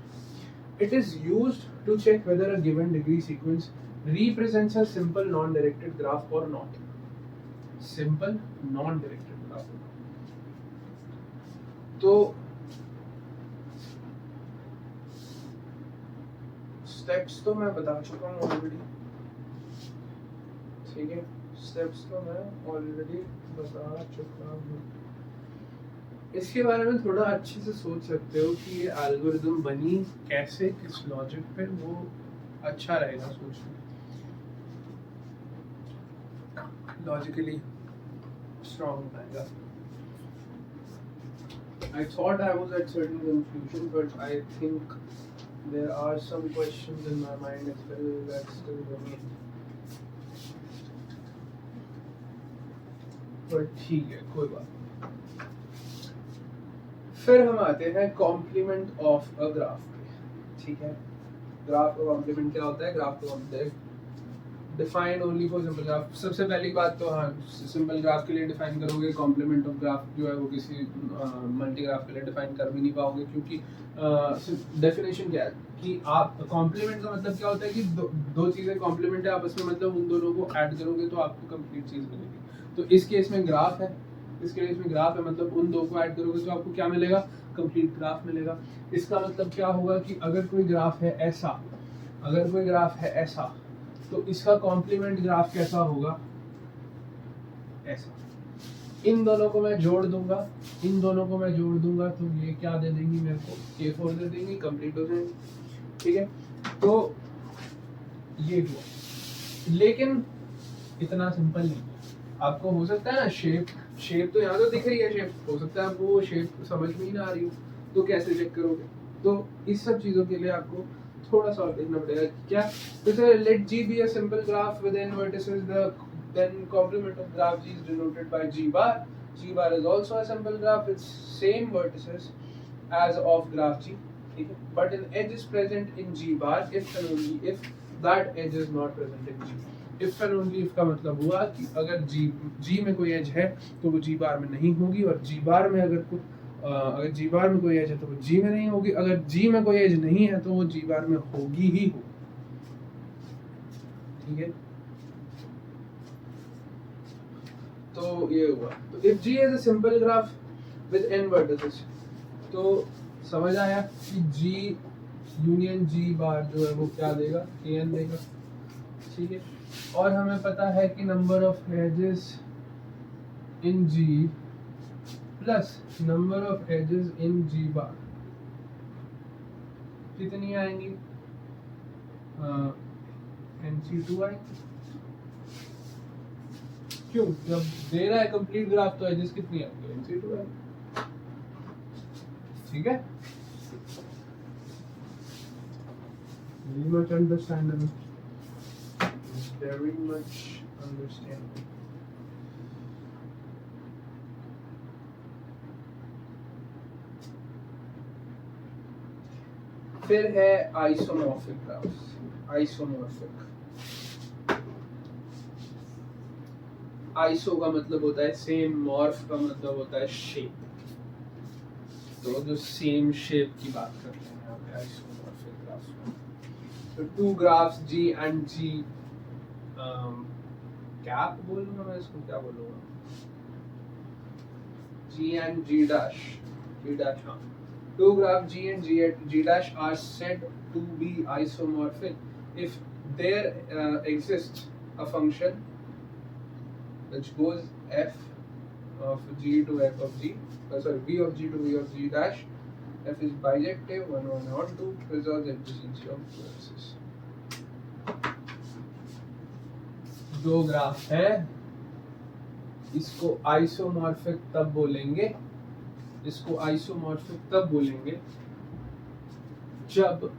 It is used to check whether a given degree sequence represents a simple non-directed graph or not. Simple non-directed graph. तो स्टेप्स तो मैं बता चुका हूँ ऑलरेडी, ठीक है, स्टेप्स तो मैं ऑलरेडी बता चुका हूँ। इसके बारे में थोड़ा अच्छे से सोच सकते हो कि ये एल्गोरिथम बनी कैसे, किस लॉजिक पे, वो अच्छा रहेगा सोचना, लॉजिकली स्ट्रॉन्ग रहेगा। I thought I was at certain conclusion, but I think there are some questions in my mind as well that still remain. But ठीक है, कोई बात नहीं। फिर हम आते हैं कॉम्प्लीमेंट ऑफ अ ग्राफ पे, ठीक है। ग्राफ का कॉम्प्लीमेंट क्या होता है? ग्राफ का complement define only for simple graph. सबसे पहली बात तो हाँ, सिंपल ग्राफ के लिए डिफाइन करोगे, कॉम्प्लीमेंट ऑफ ग्राफ जो है वो किसी मल्टी ग्राफ के लिए डिफाइन कर भी नहीं पाओगे, क्योंकि डेफिनेशन क्या है कि आप कॉम्प्लीमेंट का मतलब क्या होता है कि दो चीज़ें कॉम्प्लीमेंट है आपस में, मतलब उन दोनों को ऐड करोगे तो आपको कंप्लीट चीज़ मिलेगी। तो इस केस में ग्राफ है, मतलब उन दो को ऐड करोगे तो आपको क्या मिलेगा? कंप्लीट ग्राफ मिलेगा। इसका मतलब क्या होगा कि अगर कोई ग्राफ है ऐसा, तो इसका कॉम्प्लीमेंट ग्राफ कैसा होगा? ऐसा। इन दोनों को मैं जोड़ दूंगा तो ये क्या दे देंगी मेरे को? K4 दे देंगी, कंप्लीट हो जाएंगे, ठीक है। तो ये हुआ, लेकिन इतना सिंपल नहीं। आपको हो सकता है ना शेप तो यहाँ तो दिख रही है, शेप हो सकता है आपको वो शेप समझ में ही ना आ रही हो, तो कैसे चेक करोगे? तो इस सब चीजों के लिए आपको थोड़ा सा और देखना पड़ेगा। क्या? जैसे let G be a simple graph with n vertices, then complement of graph G is denoted by G bar. G bar is also a simple graph with same vertices as of graph G, ठीक है, but an edge is present in G bar if and only if that edge is not present in G. If and only if का मतलब हुआ कि अगर G में कोई as है तो वो G बार में नहीं होगी, और G बार में अगर G बार में कोई एज है तो वो G में नहीं होगी, अगर G में कोई एज नहीं है तो वो G बार में होगी ही होगी, ठीक है। तो ये हुआ। तो if G is a simple graph with n vertices, तो समझ आया कि G यूनियन G बार जो है वो क्या देगा? Kn देगा, ठीक है। और हमें पता है कि number of edges in G plus number of edges in G bar कितनी आएंगी? NC2i। क्यों? जब दे रहा है कंप्लीट ग्राफ तो एजेस कितनी आएंगी? NC2i। ठीक है, very much understandable, very much understandable। फिर है आइसोमॉर्फिक ग्राफ्स। आइसोमॉर्फिक, आइसो का मतलब होता है सेम, मॉर्फ का मतलब होता है शेप। तो जो सेम शेप की बात करते हैं यहाँ पे आइसोमॉर्फिक ग्राफ्स में। तो two graphs G and G, क्या बोलूँगा मैं इसको, क्या बोलूँगा, G and G dash, हाँ। Two graphs G and G dash are said to be isomorphic if there exists a function which goes f of G to f of G, v of G to v of G dash, f is bijective, 1 1 on 2, preserves the efficiency of vertices। दो graph है, इसको isomorphic तब बोलेंगे, इसको isomorphic तब बोलेंगे जब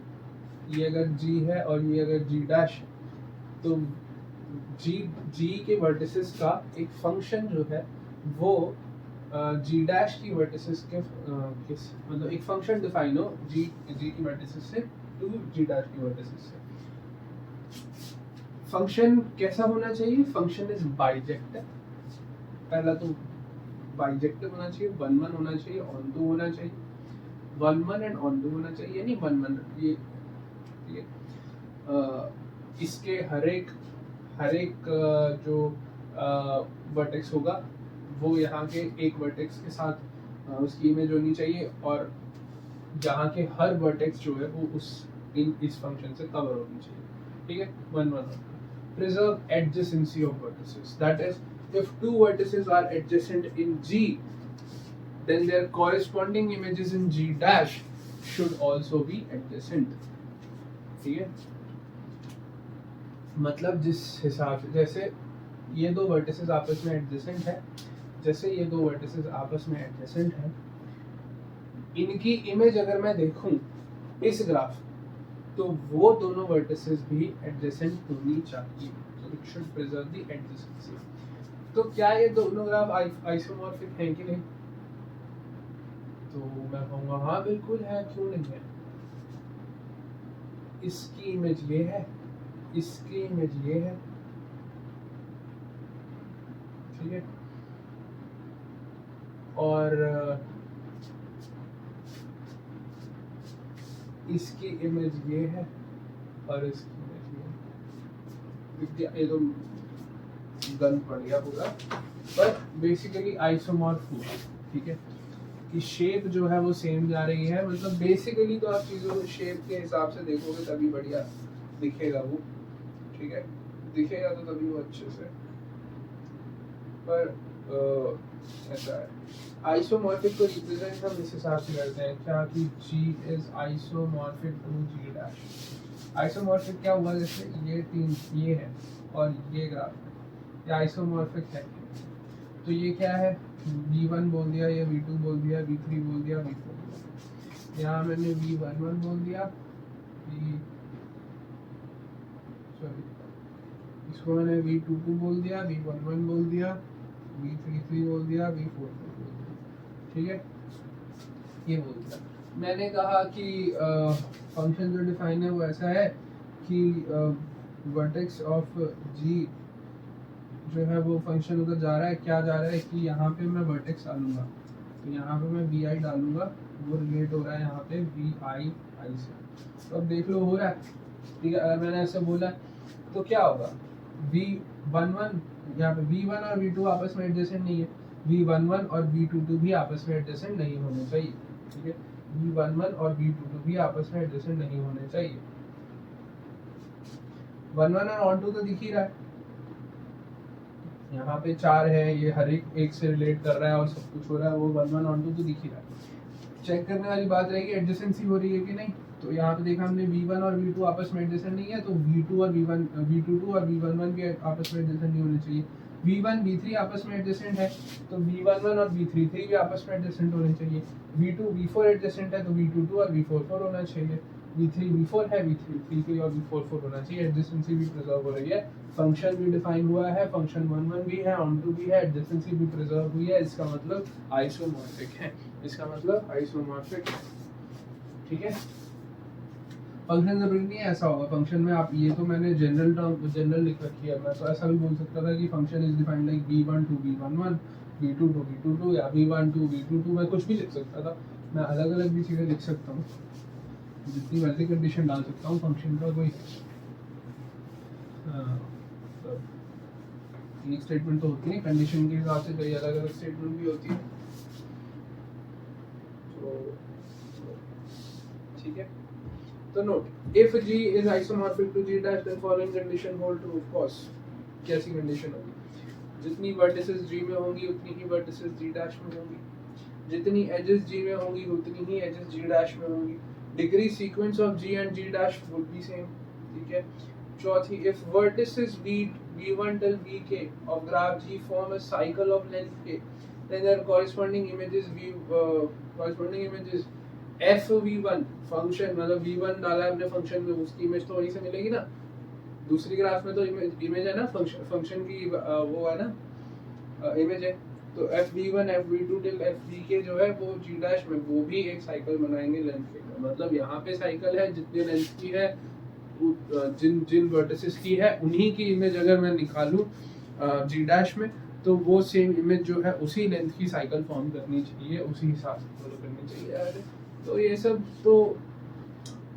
ये अगर G है और ये अगर G डैश है, तो G के वर्टिसेस का एक फंक्शन जो है वो G डैश की वर्टिसेस के किस मतलब एक फंक्शन डिफाइन हो G की वर्टिसेस से टू G डैश की वर्टिसेस से। फंक्शन कैसा होना चाहिए? Function is bijective. पहला तो बाइजेक्टिव होना चाहिए, 1 1 होना चाहिए, ऑन 2 होना चाहिए, 1 1 एंड ऑन 2 होना चाहिए, यानी 1 1 ये इसके हर एक जो वर्टेक्स होगा वो यहाँ के एक वर्टेक्स के साथ उसकी इमेज होनी चाहिए, और जहाँ के हर वर्टेक्स जो है वो इस फंक्शन से कवर होनी चाहिए। ठीक है, 1 1 preserve adjacency of vertices, that is if two vertices are adjacent in G, then their corresponding images in G dash should also be adjacent। ठीक है, मतलब जिस हिसाब से जैसे ये दो वर्टिसेस आपस में एडजेसेंट है, जैसे ये दो वर्टिसेस आपस में एडजेसेंट है, इनकी इमेज अगर मैं देखूं इस ग्राफ, तो वो दोनों वर्टिसेस भी एडजेसेंट होनी चाहिए, so it should preserve the adjacency। तो क्या ये दोनों ग्राफ आइसोमॉर्फिक हैं कि नहीं? तो मैं कहूँगा हाँ बिल्कुल है, क्यों नहीं है। इसकी इमेज ये है, इसकी इमेज ये है, ठीक है, और इसकी इमेज ये है, और इसकी इमेज ये है। ये तो गन पड़ गया पूरा, पर बेसिकली आइसोमॉर्फ हुआ। ठीक है, कि शेप जो है वो सेम जा रही है, मतलब बेसिकली तो आप चीज़ों को शेप के हिसाब से देखोगे तभी बढ़िया दिखेगा वो। ठीक है, दिखेगा तो तभी वो अच्छे से, पर ऐसा है। आइसोमॉर्फिक को रिप्रेजेंट हम इस हिसाब से करते हैं क्या कि G is isomorphic to G dash. Isomorphic क्या हुआ, जैसे ये तीन ये है और ये ग्राफ है, ये आइसोमॉर्फिक है। तो ये क्या है, V1 बोल दिया, ये V2 बोल दिया, V3 बोल दिया, V4 बोल दिया। यहाँ मैंने V11 बोल दिया, इसको मैंने V22 बोल दिया, V11 बोल दिया, V33 बोल दिया, V44 बोल दिया। ठीक है, ये बोल दिया। मैंने कहा कि फंक्शन जो डिफाइन है वो ऐसा है कि वर्टेक्स ऑफ G जो है वो फंक्शन उधर जा रहा है, क्या जा रहा है कि यहाँ पे मैं वर्टेक्स डालूंगा, तो यहाँ पे मैं Vi डालूंगा, वो रिलेट हो रहा है यहाँ पे Vi से। तो अब देख लो हो रहा है। ठीक है, अगर मैंने ऐसे बोला तो क्या होगा, V11 यहाँ पे V1 और V2 आपस में एडजेसेंट नहीं है, V11 और V22 भी आपस में एडजेसेंट नहीं होने चाहिए। ठीक है, V11 और V22 भी आपस में एडजेसेंट नहीं होने चाहिए। 1 1 और 2 तो दिख ही रहा है, यहाँ पे 4 है, ये हर एक से रिलेट कर रहा है और सब कुछ हो रहा है, वो 1 1 ऑन 2 तो दिख ही रहा है। चेक करने वाली बात रहेगी एडजेसेंसी हो रही है कि नहीं। तो यहाँ पे देखा हमने V1 और V2 आपस में एडजेसेंट नहीं है, तो V2 और V22 और V11 भी आपस में एडजेसेंट नहीं होने चाहिए। V1 V3 आपस में एडजेसेंट है, तो V11 और V33 भी आपस में एडजेसेंट होने चाहिए। V2 V4 एडजेसेंट है, तो V22 और V44 होना चाहिए। V3 V4 है, V3 और V44 होना चाहिए। एडजेसेंसी भी प्रिजर्व हो रही है, फंक्शन भी डिफाइन हुआ है, फंक्शन 1 1 भी है, ऑन 2 भी है, एडजेसेंसी भी प्रिजर्व हुई है। इसका मतलब आइसोमॉर्फिक है, इसका मतलब आइसोमॉर्फिक है। ठीक है, फंक्शन जरूरी नहीं है ऐसा होगा। फंक्शन में आप ये तो मैंने जनरल लिख रखी है, मैं तो ऐसा भी बोल सकता था कि function is defined like V1 to V11 V2 to V22 या V1 to V22, मैं कुछ भी लिख सकता था। मैं अलग अलग भी चीज़ें लिख सकता हूँ, जितनी मर्जी कंडीशन डाल सकता हूँ। फंक्शन का कोई एक स्टेटमेंट तो होती है, कंडीशन के हिसाब से कई अलग अलग स्टेटमेंट भी होती है। तो ठीक है, तो note, if G is isomorphic to G dash then following condition hold true. Of course, कैसी कंडीशन होगी? जितनी वर्टिसेस G में होंगी उतनी ही वर्टिसेस G dash में होंगी, जितनी एजेस G में होंगी उतनी ही एजेस G dash में होंगी। Degree sequence of G and G dash would be same। ठीक है, चौथी, if vertices V1 till Vk of graph G form a cycle of length k, then their corresponding images FV1 function, मतलब V1 डाला है अपने function में, उसकी image तो वहीं से मिलेगी ना। दूसरी ग्राफ में तो इमेज है ना, फंक्शन की वो है ना, इमेज है। तो FV1 FV2 till FVK जो है वो G dash में, वो भी एक साइकिल बनाएंगे लेंथ के। मतलब यहाँ पे साइकिल है, जितनी लेंथ की है, जिन वर्टिसेस की है उन्हीं की इमेज अगर मैं निकालूं G dash में, तो वो सेम इमेज जो है उसी लेंथ की साइकिल फॉर्म करनी चाहिए, उसी हिसाब से फॉलो करनी चाहिए यार। तो ये सब तो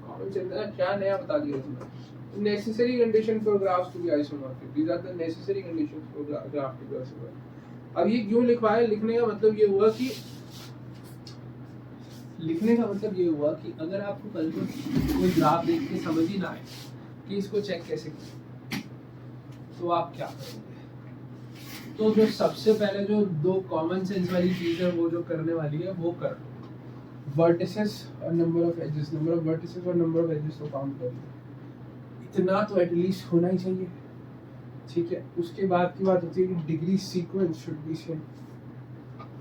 कॉमन सेंस है, क्या नया बता दिया इसमें। Necessary condition for graphs to be isomorphic, these are the necessary conditions for graph to be isomorphic. अब ये क्यों लिखवाया? लिखने का मतलब ये हुआ कि अगर आपको कल को कोई ग्राफ देख के समझ ही ना आए कि इसको चेक कैसे करें, तो आप क्या करोगे? तो जो सबसे पहले जो दो कॉमन सेंस वाली चीज है वो जो करने वाली है वो कर लो, वर्टिसेस और number of edges, number of vertices और नंबर ऑफ एजेस को काउंट कर लो। इतना तो एटलीस्ट होना ही चाहिए। ठीक है, उसके बाद की बात होती है कि degree sequence should be same.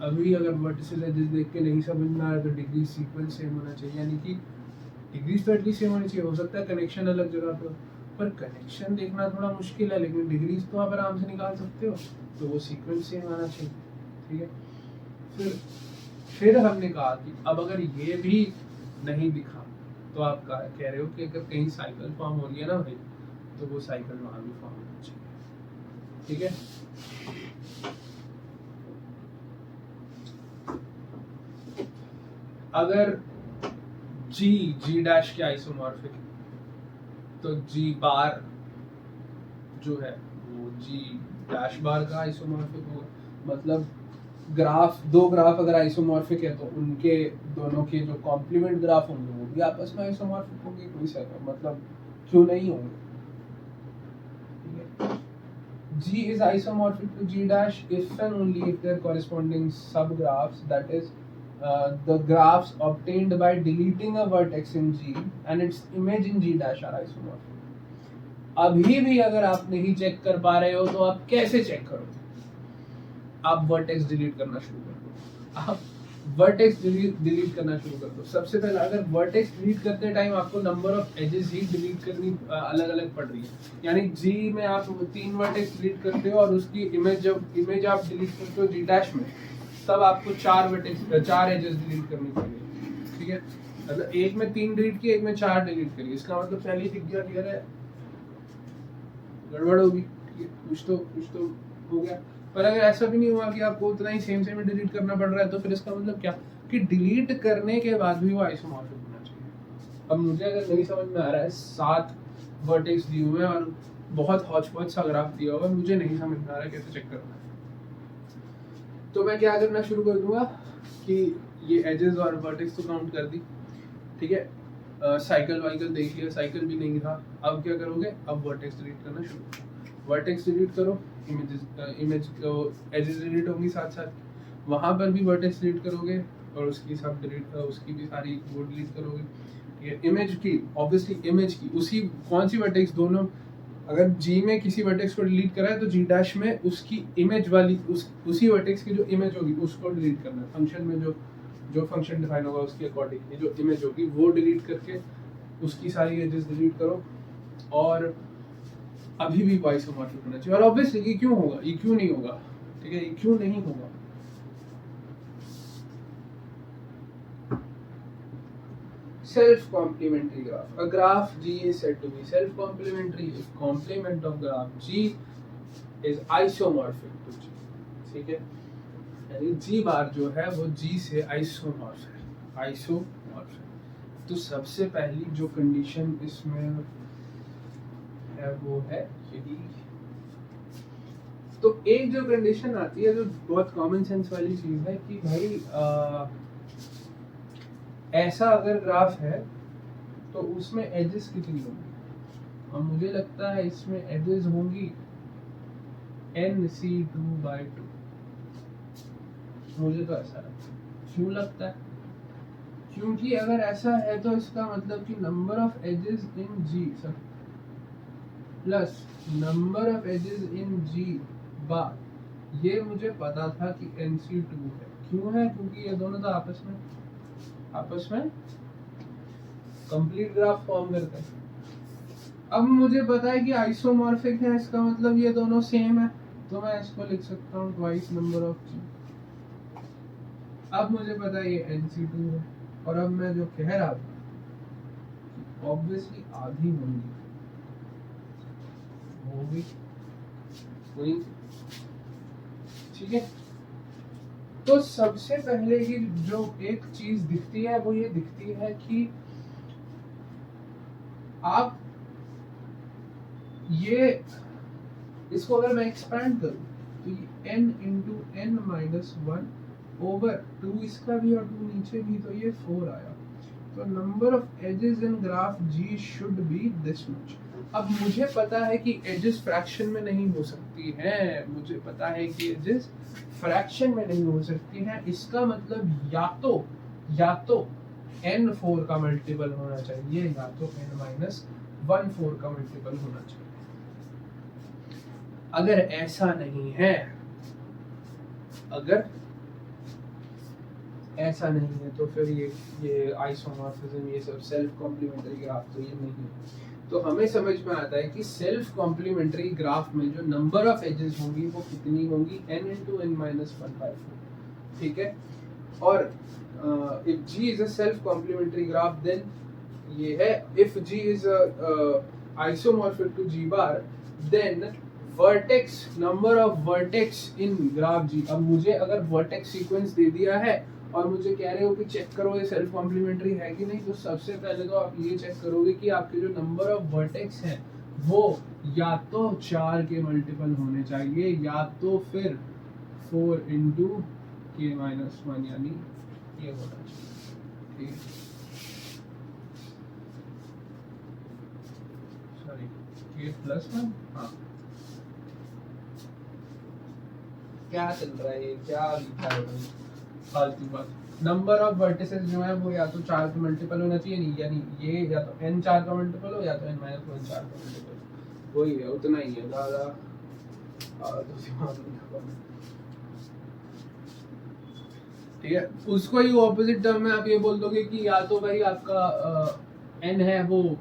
अभी अगर वर्टिसेस एजेस देख के नहीं समझ में आ रहा तो डिग्री सीक्वेंस सेम होना चाहिए, यानी कि डिग्रीज तो एटलीस्ट सेम होनी चाहिए। हो सकता है कनेक्शन अलग जगह पे हो, पर कनेक्शन देखना थोड़ा मुश्किल है, लेकिन डिग्रीज तो आप आराम से निकाल सकते हो, तो वो सीक्वेंस सेम आना चाहिए। ठीक है, फिर हमने कहा कि अब अगर ये भी नहीं दिखा तो आप कह रहे हो कि अगर कहीं साइकिल फॉर्म हो रही है ना भाई, तो वो साइकिल वहां भी फॉर्म होनी चाहिए। ठीक है, अगर G डैश के आइसोमॉर्फिक है, तो G बार जो है वो G डैश बार का आइसोमॉर्फिक होगा। मतलब दो ग्राफ अगर आइसोमॉर्फिक है तो उनके दोनों के जो कॉम्प्लीमेंट ग्राफ होंगे वो भी आपस में आइसोमॉर्फिक होंगे। कोई सा मतलब क्यों नहीं होंगे? G is isomorphic to G dash if and only if their corresponding subgraphs, that is the graphs obtained by deleting a vertex in G and its image in G dash are isomorphic। अभी भी अगर आप नहीं check कर पा रहे हो तो आप कैसे चेक करोगे? आप वर्टेक्स डिलीट करना शुरू कर दो। आप वर्टेक्स डिलीट करना शुरू कर दो। सबसे पहले अगर वर्टेक्स डिलीट करते टाइम आपको नंबर ऑफ एजेस ही डिलीट करनी अलग अलग पड़ रही है, यानी जी में आप 3 वर्टेक्स डिलीट करते हो और उसकी इमेज आप डिलीट करते हो जी डैश में, तब आपको 4 एजेस डिलीट करनी पड़ेगी। ठीक है, मतलब एक में 3 डिलीट किए, एक में 4 डिलीट करिए, इसका मतलब पहले दिख गया क्लियर है, गड़बड़ होगी। कुछ तो हो गया। पर अगर ऐसा भी नहीं हुआ कि आपको उतना ही सेम डिलीट करना पड़ रहा है, तो फिर इसका मतलब क्या कि डिलीट करने के बाद भी वो आइसोमॉर्फिक होना चाहिए। अब मुझे अगर नहीं समझ में आ रहा है, 7 वर्टेक्स दिए हुए हैं और बहुत हॉच-पॉच सा ग्राफ दिया हुआ है, मुझे नहीं समझ में आ रहा है कैसे चेक करना है, तो मैं क्या करना शुरू कर दूंगा कि ये एजेस और वर्टेक्स तो काउंट कर दी। ठीक है, साइकिल वाइकल देख लिया, साइकिल भी नहीं था। अब क्या करोगे? अब वर्टेक्स डिलीट करना शुरू। वर्टेक्स डिलीट करो, इमेज एजेस डिलीट होंगी साथ साथ, वहाँ पर भी वर्टेक्स डिलीट करोगे और उसकी सब डिलीट, उसकी भी सारी वो डिलीट करोगे। ये इमेज की ऑब्वियसली इमेज की उसी कौन सी वर्टेक्स, दोनों अगर जी में किसी वर्टेक्स को डिलीट करा है तो जी डैश में उसकी इमेज वाली उसी वर्टेक्स की जो इमेज होगी उसको डिलीट करना है। फंक्शन में जो फंक्शन डिफाइन होगा उसके अकॉर्डिंगली जो इमेज होगी वो डिलीट करके उसकी सारी एजेस डिलीट करो। और अभी भी आइसोमॉर्फिक होना चाहिए। और ऑब्वियसली ये क्यों होगा, ये क्यों नहीं होगा, ठीक है, ये क्यों नहीं होगा। Self complementary graph. A graph G is said to be self complementary if complement of graph G is isomorphic to G. ठीक है, यानी G बार जो है वो G से आइसोमॉर्फ है, आइसोमॉर्फ है। तो सबसे पहली जो कंडीशन इसमें है वो है यही। तो एक जो कंडीशन आती है जो बहुत कॉमन सेंस वाली चीज है कि भाई ऐसा अगर ग्राफ है तो उसमें एजेस कितनी होंगी, और मुझे लगता है इसमें एजेस होंगी NC2/2। मुझे तो ऐसा लगता है। क्यों लगता है? क्योंकि अगर ऐसा है तो इसका मतलब कि number of edges in G plus number of edges in G बार, ये मुझे पता था कि NC2 है। क्यों है? क्योंकि ये दोनों तो आपस में कंप्लीट ग्राफ फॉर्म करते हैं। अब मुझे पता है कि आइसोमॉर्फिक है, इसका मतलब ये दोनों सेम है, तो मैं इसको लिख सकता हूँ ट्वाइस नंबर ऑफ G। अब मुझे पता है ये NC2 है, और अब मैं जो कह रहा था ऑब्वियसली आधी होगी, ठीक है। तो सबसे पहले की जो एक चीज दिखती है वो ये दिखती है कि आप ये इसको अगर मैं एक्सपैंड करूं तो ये n into n minus 1 over 2 इसका भी और 2 नीचे भी, तो ये 4 आया। तो number of edges in graph G should be this much. अब मुझे पता है कि एजेस फ्रैक्शन में नहीं हो सकती हैं, मुझे पता है कि एजेस फ्रैक्शन में नहीं हो सकती हैं। इसका मतलब या तो n 4 का मल्टीपल होना चाहिए या तो n माइनस 1 4 का मल्टीपल होना चाहिए। अगर ऐसा नहीं है, अगर ऐसा नहीं है तो फिर ये आइसोमॉर्फिज्म, ये सब सेल्फ कॉम्प्लीमेंट्री ग्राफ तो ये नहीं है। तो हमें समझ में आता है कि सेल्फ कॉम्प्लीमेंट्री ग्राफ में जो नंबर ऑफ एजेस होंगी वो कितनी होंगी, n इंटू n माइनस 1/4, ठीक है। और if G is a self complementary graph then ये है if G is a isomorphic to G bar then vertex number of vertex in graph G। अब मुझे अगर vertex sequence दे दिया है और मुझे कह रहे हो कि चेक करो ये सेल्फ कॉम्प्लीमेंट्री है कि नहीं, तो सबसे पहले तो आप ये चेक करोगे कि आपके जो नंबर ऑफ वर्टेक्स हैं वो या तो 4 के मल्टीपल होने चाहिए या तो फिर 4 इंटू k माइनस 1, यानी ये होना चाहिए, ठीक है। सॉरी k प्लस 1, हाँ क्या चल रहा है, क्या लिखा है फालतू बात। नंबर ऑफ वर्टिसेस जो है वो या तो 4 का मल्टीपल होना चाहिए, नहीं यानी ये या तो n 4 का मल्टीपल हो या तो n माइनस 1 4 का मल्टीपल, वही है, उतना ही है, ज़्यादा तो दिमाग नहीं लगा, ठीक है। उसको ही ऑपोजिट टर्म में आप ये बोल दोगे कि या तो भाई आपका n है वो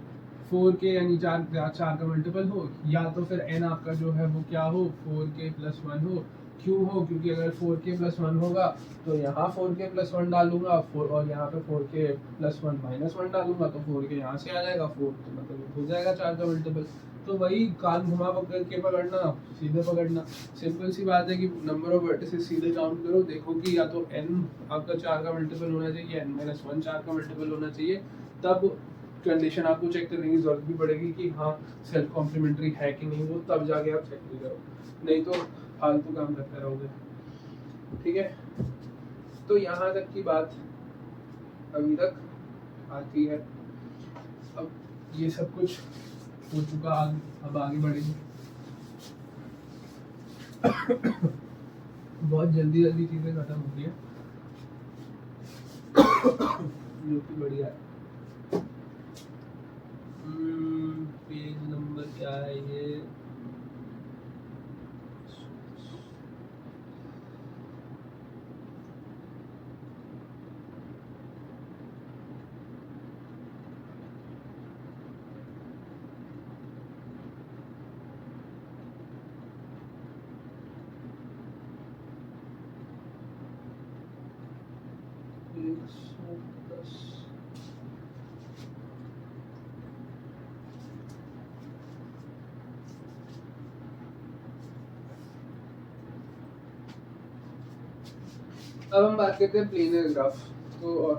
4k यानी 4 का मल्टीपल हो, या तो फिर n आपका जो है वो क्या हो 4k प्लस 1 हो। क्यों हो? क्योंकि अगर 4k प्लस 1 होगा तो यहाँ 4k प्लस 1 डालूंगा और यहाँ पे 4k प्लस 1 माइनस 1 डालूंगा तो 4k यहाँ से आ जाएगा, 4 तो मतलब हो जाएगा 4 का मल्टीपल। तो वही कान घुमा पकड़ के पकड़ना, सीधे पकड़ना, सिंपल सी बात है कि नंबर ऑफ वर्टिसेस सीधे काउंट करो, देखो कि या तो n आपका 4 का मल्टीपल होना चाहिए, n माइनस 1 4 का मल्टीपल होना चाहिए, तब कंडीशन आपको चेक करने की जरूरत भी पड़ेगी कि हाँ सेल्फ कॉम्प्लीमेंट्री है कि नहीं, वो तब जाके आप चेक भी करो, नहीं तो फालतू काम करते रहोगे, ठीक है। तो यहाँ तक की बात अभी तक आती है। अब ये सब कुछ हो चुका, अब आगे बढ़ेंगे। बहुत जल्दी जल्दी चीजें खत्म हो रही है जो कि बढ़िया है। पेज नंबर क्या है ये? अब हम बात करते हैं प्लेनर ग्राफ। तो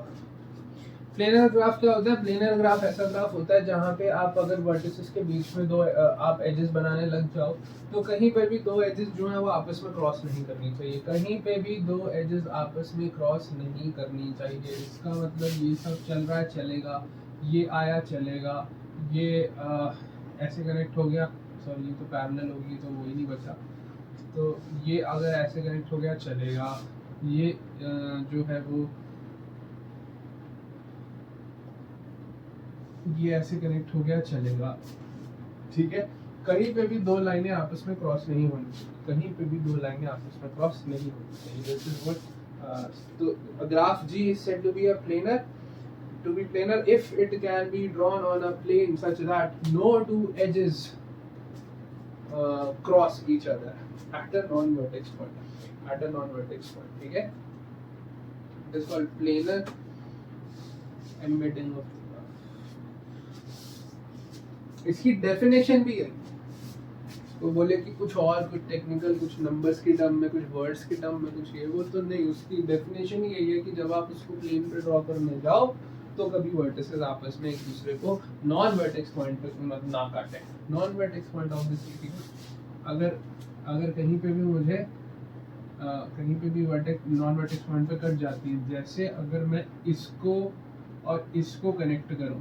प्लेनर ग्राफ क्या होता है? प्लेनर ग्राफ ऐसा ग्राफ होता है जहाँ पे आप अगर वर्टिसेस के बीच में दो आप एजेस बनाने लग जाओ तो कहीं पे भी दो एजेस जो है वो आपस में क्रॉस नहीं करनी चाहिए। कहीं पे भी दो एजेस आपस में क्रॉस नहीं करनी चाहिए। इसका मतलब ये सब चल रहा है चलेगा, ये आया चलेगा, ये ऐसे कनेक्ट हो गया, सॉरी ये तो पैरेलल होगी तो वही नहीं बचा, तो ये अगर ऐसे कनेक्ट हो गया चलेगा, ये जो है वो ये ऐसे कनेक्ट हो गया चलेगा, ठीक है। कहीं पे भी दो लाइनें आपस में क्रॉस नहीं होनी चाहिए, कहीं पे भी दो लाइनें आपस में क्रॉस नहीं होनी चाहिए। दिस इज व्हाट तो graph G is said to be a planar, to be planar if it can be drawn on a plane such that no two edges cross each other at a non-vertex point, at a non-vertex point, ठीक है। It is called planar embedding of the graph। इसकी definition भी है, तो बोले कि कुछ और कुछ टेक्निकल, कुछ नंबर्स की टर्म में, कुछ वर्ड्स की टर्म में, कुछ ये वो तो नहीं। उसकी डेफिनेशन यही है कि जब आप उसको प्लेन पे ड्रॉ करने जाओ तो कभी वर्टिसेस आपस में एक दूसरे को नॉन वर्टेक्स पॉइंट पे ना काटें। नॉन वर्टेक्स पॉइंट ऑब्वियसली अगर कहीं पे भी मुझे कहीं पे भी नॉन वर्टेक्स पॉइंट पे कट जाती है, जैसे अगर मैं इसको और इसको कनेक्ट करूं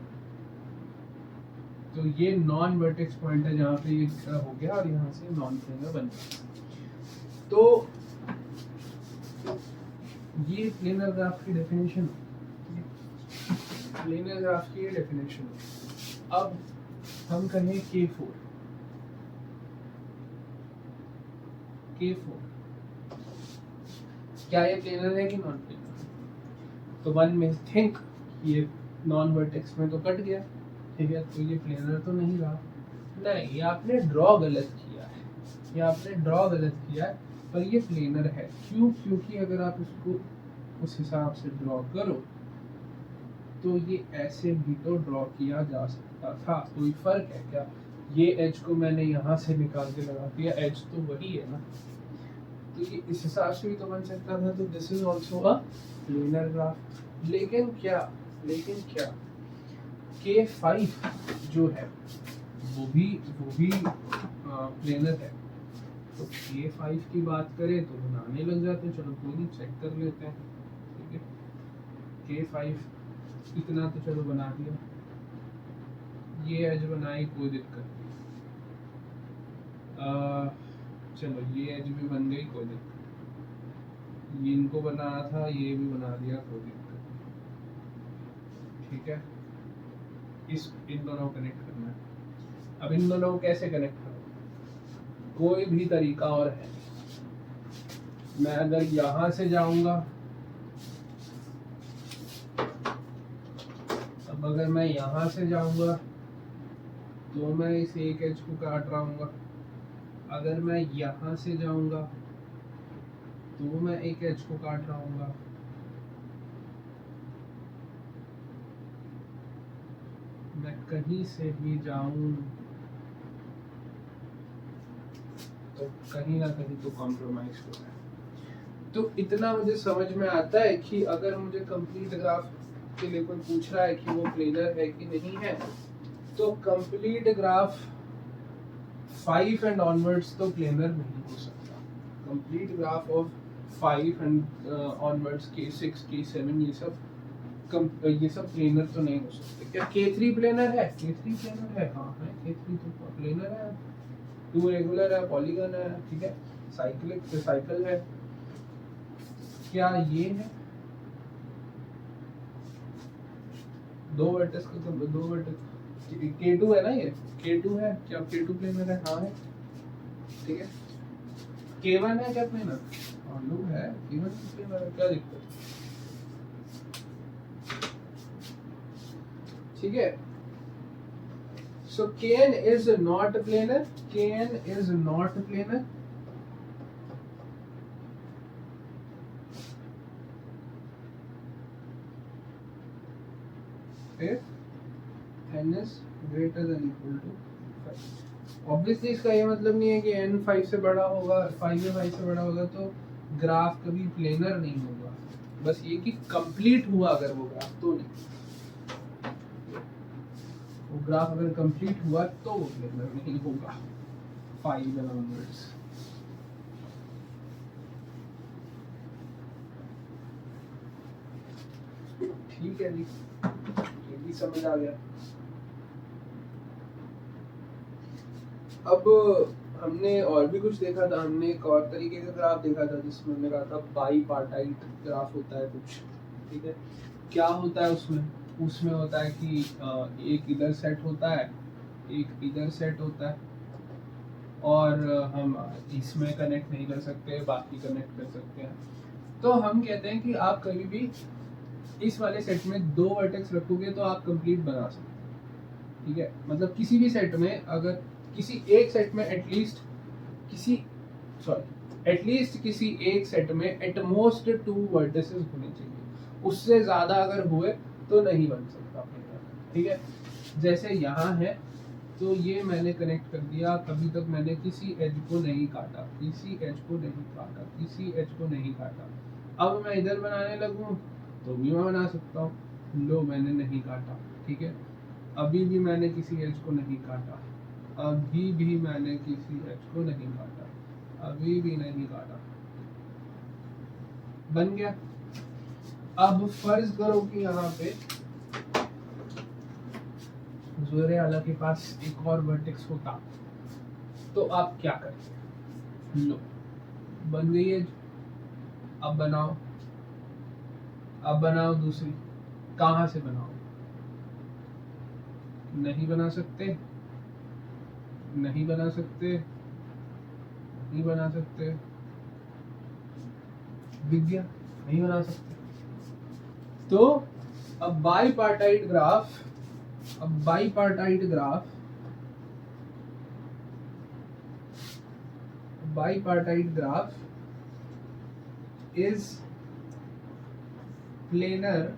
तो ये नॉन वर्टेक्स पॉइंट है जहाँ पे ये हो गया और यहाँ से नॉन प्लेनर बन गया। तो ये प्लेनर ग्राफ की डेफिनेशन, प्लेनर ग्राफ की डेफिनेशन। अब हम कहें K4 क्या ये प्लेनर है कि नॉन प्लेनर? तो वन में थिंक ये नॉन वर्टेक्स में तो कट गया, ठीक है, तो ये प्लेनर तो नहीं रहा। नहीं, ये आपने ड्रॉ गलत किया है, ये आपने ड्रॉ गलत किया है, पर ये प्लेनर है। क्यों? क्योंकि अगर आप इसको उस हिसाब से ड्रॉ करो तो ये ऐसे भी तो ड्रॉ किया जा सकता था। कोई फर्क है क्या? ये एज को मैंने यहाँ से निकाल के लगा दिया, एज तो वही है ना, तो ये इस हिसाब से भी तो बन सकता था। तो this is also a planar graph. लेकिन क्या K5 जो है वो भी प्लेनर है। तो K5 की बात करें तो बनाने लग जाते हैं, चलो कोई नहीं, चेक कर लेते हैं, ठीक है। K5 इतना तो चलो बना दिया, ये एज बनाई, कोई दिक्कत नहीं। चलो ये एज भी बन गई, कोई दिक्कत नहीं। ये इनको बनाना था, ये भी बना दिया, कोई दिक्कत नहीं, ठीक है। इन दोनों को कनेक्ट करना है। अब इन दोनों को कैसे कनेक्ट करूँ? कोई भी तरीका और है। मैं अगर यहाँ से जाऊंगा, अब अगर मैं यहाँ से जाऊंगा तो मैं इस एक एज को काट रहा हूँ। अगर मैं यहाँ से जाऊंगा तो मैं एक एज को काट रहा हूँ। मैं कहीं से भी जाऊं तो कहीं ना कहीं तो कॉम्प्रोमाइज हो रहा है। तो इतना मुझे समझ में आता है कि अगर मुझे कंप्लीट ग्राफ के लिए कोई पूछ रहा है कि वो प्लेनर है कि नहीं है, तो कंप्लीट ग्राफ 5 एंड ऑनवर्ड्स तो प्लेनर नहीं हो सकता। Complete graph of 5 and onwards, K6 K7 ये सब प्लेनर तो नहीं हो सकते। क्या K3 प्लेनर है? K3 प्लेनर है, हाँ है, K3 तो प्लेनर है, 2 रेगुलर है, पॉलीगन है, ठीक है। साइकिल है, क्या ये है दो वर्टेक्स का, दो वर्टेक्स K2 है ना, ये K2 है क्या, K2 प्लेनर है, हाँ है, ठीक है। K1 है क्या प्लेनर, हाँ लो है, K1 प्लेनर है, क्या दिक्कत, ठीक है। So Kn is not planar, Kn is not planar, if n is greater than equal to 5। Obviously इसका ये मतलब नहीं है कि n 5 से बड़ा होगा, 5 या 5 से बड़ा होगा तो ग्राफ कभी प्लेनर नहीं होगा, बस ये कि कंप्लीट हुआ अगर वो ग्राफ तो नहीं, वो ग्राफ अगर कंप्लीट हुआ तो वो प्लेनर नहीं होगा 5 and onwards। ठीक है जी, ये भी समझ आ गया। अब हमने और भी कुछ देखा था, हमने एक और तरीके का ग्राफ देखा था जिसमें हमने कहा था बाईपार्टाइट ग्राफ होता है कुछ, ठीक है। क्या होता है उसमें होता है कि एक इधर सेट होता है, एक इधर सेट होता है, और हम इसमें कनेक्ट नहीं कर सकते, बाकी कनेक्ट कर सकते हैं। तो हम कहते हैं कि आप कभी भी इस वाले सेट में दो वर्टेक्स रखोगे तो आप कंप्लीट बना सकते हैं, ठीक है। मतलब किसी भी सेट में, अगर किसी एक सेट में एटलीस्ट किसी एक सेट में एटमोस्ट 2 वर्टिसेस होने चाहिए, उससे ज्यादा अगर हुए तो नहीं बन सकता, ठीक है। जैसे यहाँ है तो ये मैंने कनेक्ट कर दिया, कभी तक मैंने किसी एज को नहीं काटा, किसी एज को नहीं काटा, किसी एज को नहीं काटा। अब मैं इधर बनाने लगूं तो भी मैं बना सकता हूँ, लो मैंने नहीं काटा, ठीक है। अभी भी मैंने किसी एज को नहीं काटा, अभी भी मैंने किसी एज को नहीं काटा, अभी भी नहीं काटा, बन गया। अब फर्ज करो कि यहाँ पे ज़ोरे आला के पास एक और वर्टेक्स होता तो आप क्या करते, लो बन गई है। अब बनाओ दूसरी, कहाँ से बनाओ, नहीं बना सकते, विज्ञा नहीं बना सकते। तो अब bipartite graph is planar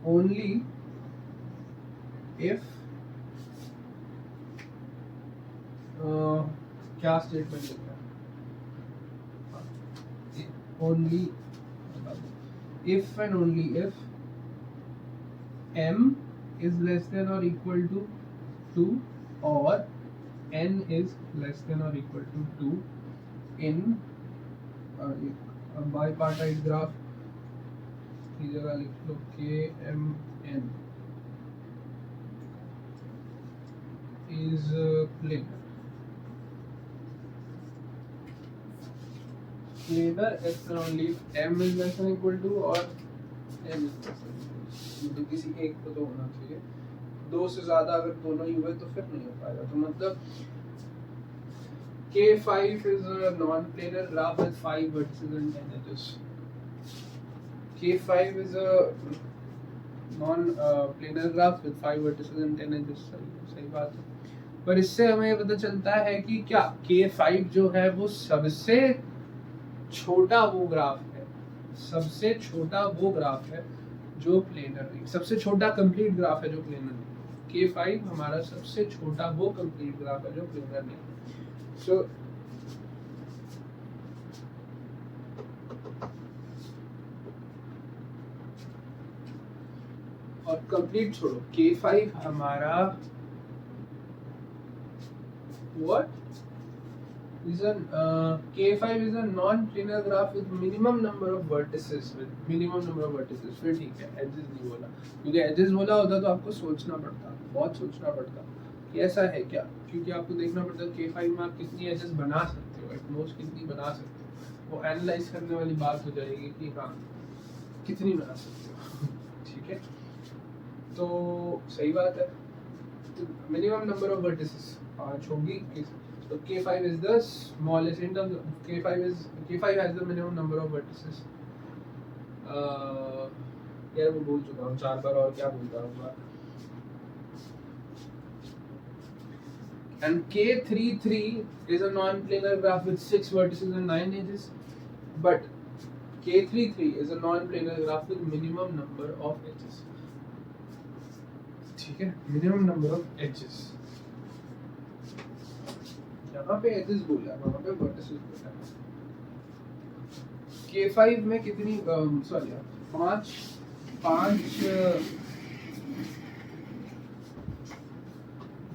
only if क्या स्टेटमेंट लिखा है, only if and only if m is less than or equal to 2 or n is less than or equal to 2 in bipartite graph की जगह लिख लो KMN is planar if and only if m is less than or equal to or n is less than or equal to, मतलब किसी एक को तो होना चाहिए, दो से ज्यादा अगर दोनों ही हुए तो फिर नहीं हो पाएगा। तो मतलब K5 is a non-planar graph with 5 vertices and 10 edges. K5 is a non-planar graph with 5 vertices and 10 edges। सही बात है। पर इससे हमें ये पता चलता है कि क्या K5 जो है वो सबसे छोटा वो ग्राफ है, जो प्लेनर नहीं, सबसे छोटा कंप्लीट ग्राफ है जो प्लेनर नहीं। K5 हमारा सबसे छोटा वो कंप्लीट ग्राफ है जो प्लेनर नहीं। So और कंप्लीट छोड़ो, K5 हमारा K5 is a non-planar graph with minimum number of vertices, फिर ठीक है, edges नहीं बोला, क्योंकि edges बोला होता तो आपको बहुत सोचना पड़ता कि ऐसा है क्या, क्योंकि आपको देखना पड़ता है K5 में आप कितनी एजेस बना सकते हो, एटमोस्ट कितनी बना सकते हो, वो एनालाइज करने वाली बात हो जाएगी कि हाँ कितनी बना सकते हो। ठीक है, तो सही बात है। तो मिनिमम नंबर ऑफ वर्टिसेस 5 होगी, तो K5 is the smallest in terms of K5 has the minimum number of vertices। यार वो बोल चुका हूँ 4 बार, और क्या बोलता हूँ। And K33 is a non-planar graph with 6 vertices and 9 edges, but K33 is a non-planar graph with minimum number of edges। ठीक है, minimum number of edges, यहाँ पे edges बोला, वहाँ पे vertices बोला। K5 में कितनी सॉरी 5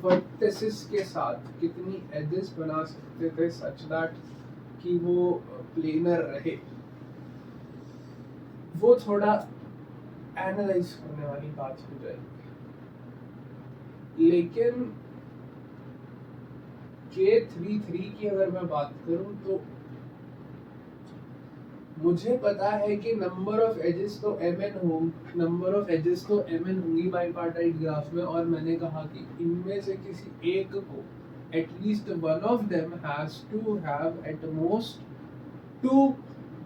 वर्टिसेस के साथ कितनी एजेस बना सकते थे सच दैट कि वो प्लेनर रहे, वो थोड़ा एनालाइज करने वाली बात हो जाएगी। लेकिन K33 की अगर मैं बात करूं तो मुझे पता है कि नंबर ऑफ एजेस तो mn होंगी बाईपार्टाइट ग्राफ में, और मैंने कहा कि इनमें से किसी एक को at least one of them has to have at most 2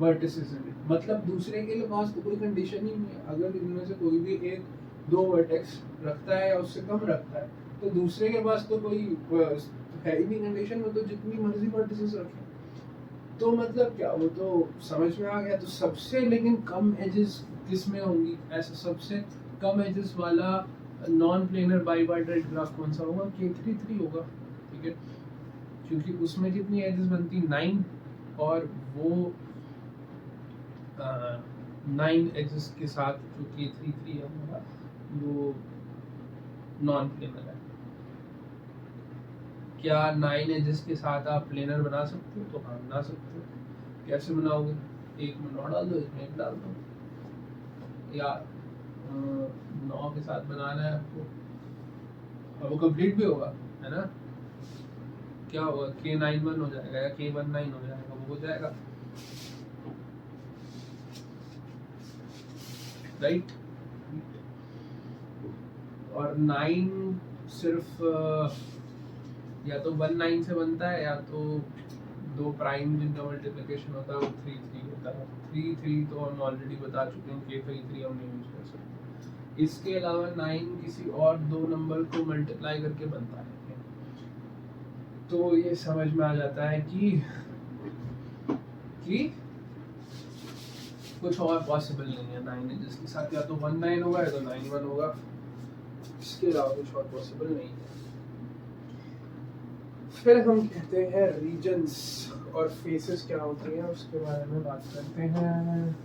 vertices in it. मतलब दूसरे के लिए पास तो कोई कंडीशन ही नहीं है, अगर इनमें से कोई भी एक 2 वर्टेक्स रखता है या उससे कम रखता है तो दूसरे के पास तो कोई है ही नहीं कंडीशन, वो तो जितनी मर्जी वर्टिसेस रखे। तो मतलब क्या, वो तो समझ में आ गया। तो सबसे लेकिन कम एजेस किस में होंगी, ऐसा सबसे कम एजेस वाला नॉन प्लेनर बाईपार्टाइट ग्राफ कौन सा होगा, K33 होगा। ठीक है, क्योंकि उसमें कितनी एजेस बनती 9, और वो 9 एजेस के साथ जो K33 है हमारा वो नॉन प्लेनर है। क्या 9 एजेस के साथ आप प्लेनर बना सकते हो? तो हाँ बना सकते हो। कैसे बनाओगे, एक में 9 डाल दो, एक में 1 डाल दो, या 9 के साथ बनाना है आपको, और वो कंप्लीट भी होगा, है ना। क्या होगा, K91 हो जाएगा या K19 हो जाएगा, वो हो जाएगा, राइट। और 9 सिर्फ या तो 19 से बनता है, या तो 2 प्राइम जिनका मल्टीप्लिकेशन होता है वो 3 होता है। 3 तो हम ऑलरेडी बता चुके हैं, K33 हम नहीं यूज कर सकते। इसके अलावा 9 किसी और 2 नंबर को मल्टीप्लाई करके बनता है। तो ये समझ में आ जाता है कि कुछ और पॉसिबल नहीं है 9 एजेस के साथ, या तो 19 होगा या तो 91 होगा, इसके अलावा कुछ और पॉसिबल नहीं है। फिर हम कहते हैं रीजन्स और फेसेस क्या होती हैं, उसके बारे में बात करते हैं।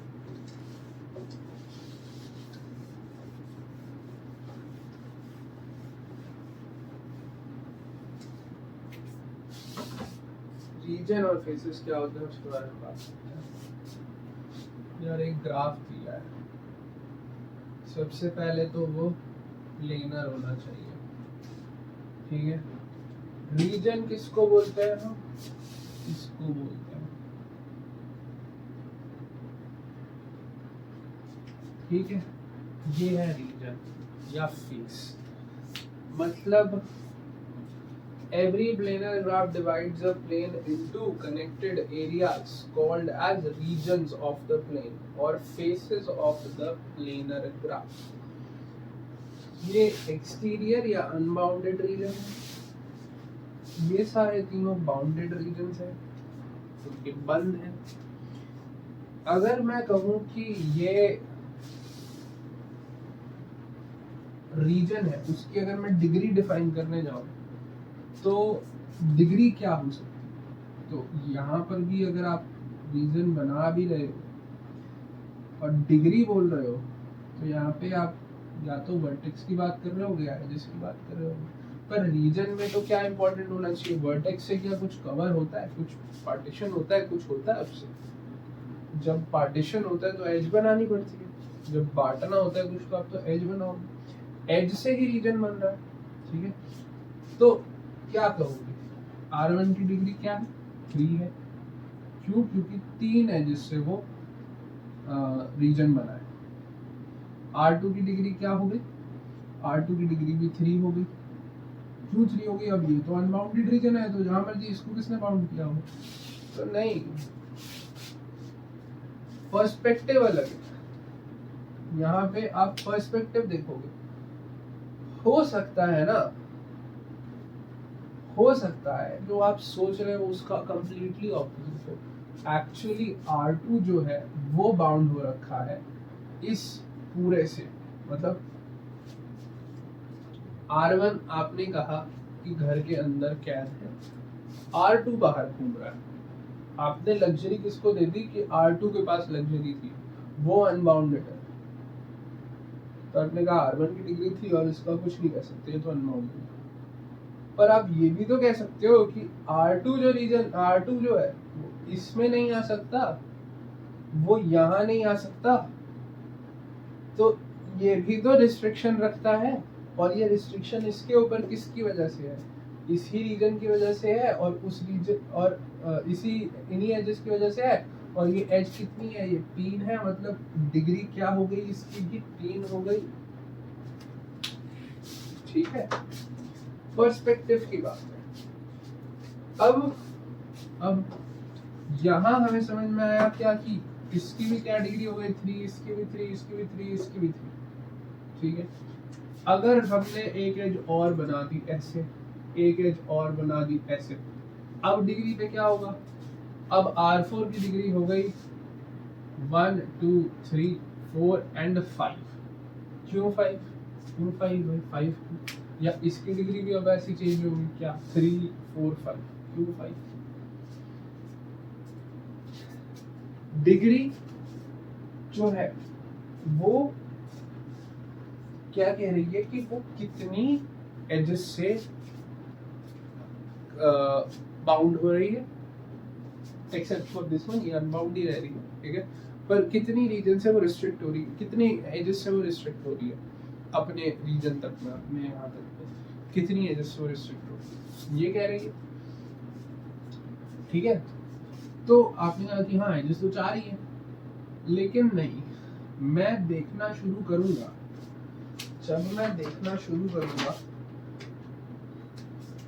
रीजन और फेसेस क्या होते हैं उसके बारे में बात करते हैं। यार एक ग्राफ दिया है, सबसे पहले तो वो प्लेनर होना चाहिए। ठीक है, रीजन किसको बोलते हैं हम, इसको बोलते हैं। ठीक है, ये है रीजन या फेस। मतलब every planar graph divides a plane into connected areas called as regions of the plane or faces of the planar graph। ये एक्सटीरियर या अनबाउंडेड रीजन है, ये सारे तीनों बाउंडेड रीजन्स हैं, क्योंकि बंद है। अगर मैं कहूँ कि ये रीजन है, उसकी अगर मैं डिग्री डिफाइन करने जाऊँ तो डिग्री क्या हो सकती है, तो यहाँ पर भी अगर आप रीजन बना भी रहे हो और डिग्री बोल रहे हो तो यहाँ पे आप या तो वर्टेक्स की बात कर रहे हो या एजेस की बात कर रहे हो। पर रीजन में तो क्या इंपॉर्टेंट होना चाहिए, वर्टेक्स से क्या कुछ कवर होता है, कुछ पार्टीशन होता है, कुछ होता है उससे। जब पार्टीशन होता है तो एज बनानी पड़ती है, जब बांटना होता है कुछ तो आप तो एज बनाओ, एज से ही रीजन बन रहा है। ठीक है, तो क्या कहोगे, R1 की डिग्री क्या है, 3 है। क्यों? क्योंकि 3 है जिससे वो रीजन बना है। R2 की डिग्री क्या हो गई, R2 की डिग्री भी 3 हो गई। क्यों 3 हो गई? अब ये तो अनबाउंडेड रीजन है, तो जहां मर्जी इसको किसने बाउंड किया हो, तो नहीं, पर्सपेक्टिव अलग है। यहाँ पे आप पर्सपेक्टिव देखोगे, हो सकता है ना, हो सकता है जो आप सोच रहे हो उसका कंप्लीटली ऑपोजिट हो। एक्चुअली R2 जो है वो बाउंड हो रखा है इस पूरे से, मतलब R1 आपने कहा कि घर के अंदर कैद है, R2 बाहर घूम रहा है। आपने लग्जरी किसको दे दी कि R2 के पास लग्जरी थी, वो अनबाउंडेड है, तो आपने कहा R1 की डिग्री थी और इसका कुछ नहीं कर सकते, ये तो अनबाउंडेड है। पर आप ये भी तो कह सकते हो कि R2 जो है वो इसमें नहीं आ सकता, वो यहाँ नहीं आ सकता, तो ये भी तो रिस्ट्रिक्शन रखता है। और ये रिस्ट्रिक्शन इसके ऊपर किसकी वजह से है, इसी रीजन की वजह से है, और उस रीजन और इसी इन्हीं एजेस की वजह से है। और ये एज कितनी है, ये 3 है, मतलब डिग्री क्या हो गई इसकी भी 3 हो गई। ठीक है, पर्सपेक्टिव की बात है। अब यहाँ हमें समझ में आया क्या कि इसकी भी क्या डिग्री हो गई, 3, इसकी भी 3, इसकी भी 3, इसकी भी 3। ठीक है, अगर हमने एक एज और बना दी ऐसे, एक एज और बना दी ऐसे, अब डिग्री पे क्या होगा, अब R4 की डिग्री हो गई 1 2 3 4 एंड 5। क्यों 5? क्यों 5 भाई, 5 या इसकी डिग्री भी अब ऐसी चेंज होगी क्या, 3 4 5, क्यों 5? डिग्री जो है वो क्या कह रही है कि वो कितनी एजेस से बाउंड हो रही है, एक्सेप्ट फॉर दिस वन, ये अनबाउंड ही रह रही है। ठीक है, पर कितनी रीजन से वो रिस्ट्रिक्ट हो रही है, कितनी एजेस से वो रिस्ट्रिक्ट हो रही है अपने रीजन तक में, अपने यहाँ तक, कितनी एजेस से वो रिस्ट्रिक्ट हो रही है, ये कह रही है। ठीक है, तो आपने कहा कि हाँ एजेस तो 4 ही है, लेकिन नहीं, मैं देखना शुरू करूंगा, जब मैं देखना शुरू करूंगा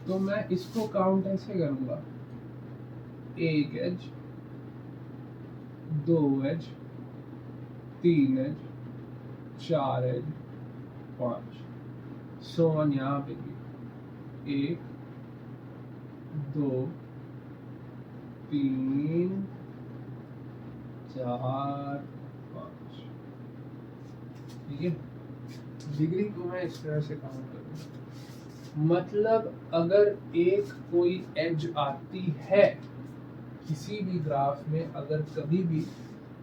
तो मैं इसको काउंट ऐसे करूंगा, 1 edge, 2 edge, 3 edge, 4 edge, 5, so on. यहाँ पे भी 1 2 3 4 5। ठीक है, डिग्री को मैं इस तरह से काउंट करूंगा, मतलब अगर एक कोई एज आती है किसी भी ग्राफ में, अगर कभी भी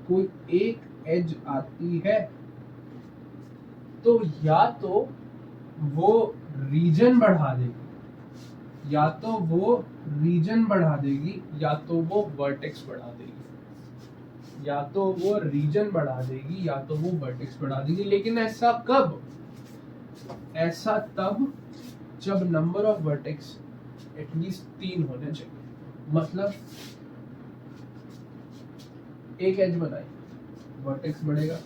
कोई एक एज आती है तो या तो वो रीजन बढ़ा देगी, या तो वो रीजन बढ़ा देगी, या तो वो वर्टेक्स बढ़ा देगी, या तो वो रीजन बढ़ा देगी, या तो वो वर्टेक्स बढ़ा देगी। लेकिन ऐसा कब? ऐसा तब जब नंबर ऑफ वर्टेक्स एटलीस्ट 3 होने चाहिए। मतलब एक एज बनाई, वर्टेक्स बढ़ेगा,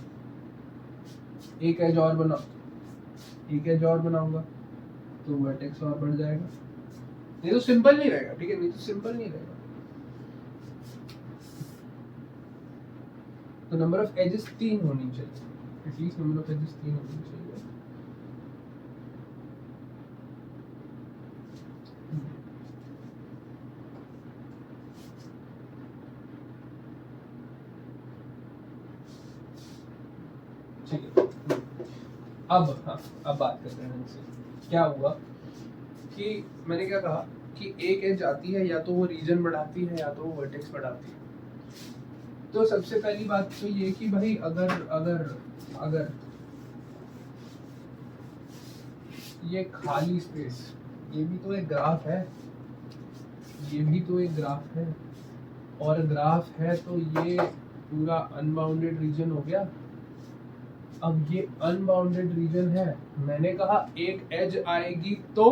एक एज और बनाओ, एक एज और बनाऊंगा तो वर्टेक्स और बढ़ जाएगा, नहीं तो सिंपल नहीं रहेगा। ठीक है, नहीं तो सिंपल नहीं रहेगा। तो नंबर ऑफ एजेस 3 होनी चाहिए, एटलीस्ट नंबर ऑफ एजेस 3 होनी चाहिए। ठीक है, अब हाँ, अब बात करते हैं इनसे। क्या हुआ कि मैंने क्या कहा कि एक एज आती है, या तो वो रीजन बढ़ाती है, या तो वो वर्टेक्स बढ़ाती है। तो सबसे पहली बात तो ये कि भाई अगर अगर अगर ये खाली स्पेस, ये भी तो एक ग्राफ है, ये भी तो एक ग्राफ है, और ग्राफ है तो ये पूरा अनबाउंडेड रीजन हो गया। अब ये अनबाउंडेड रीजन है, मैंने कहा एक एज आएगी तो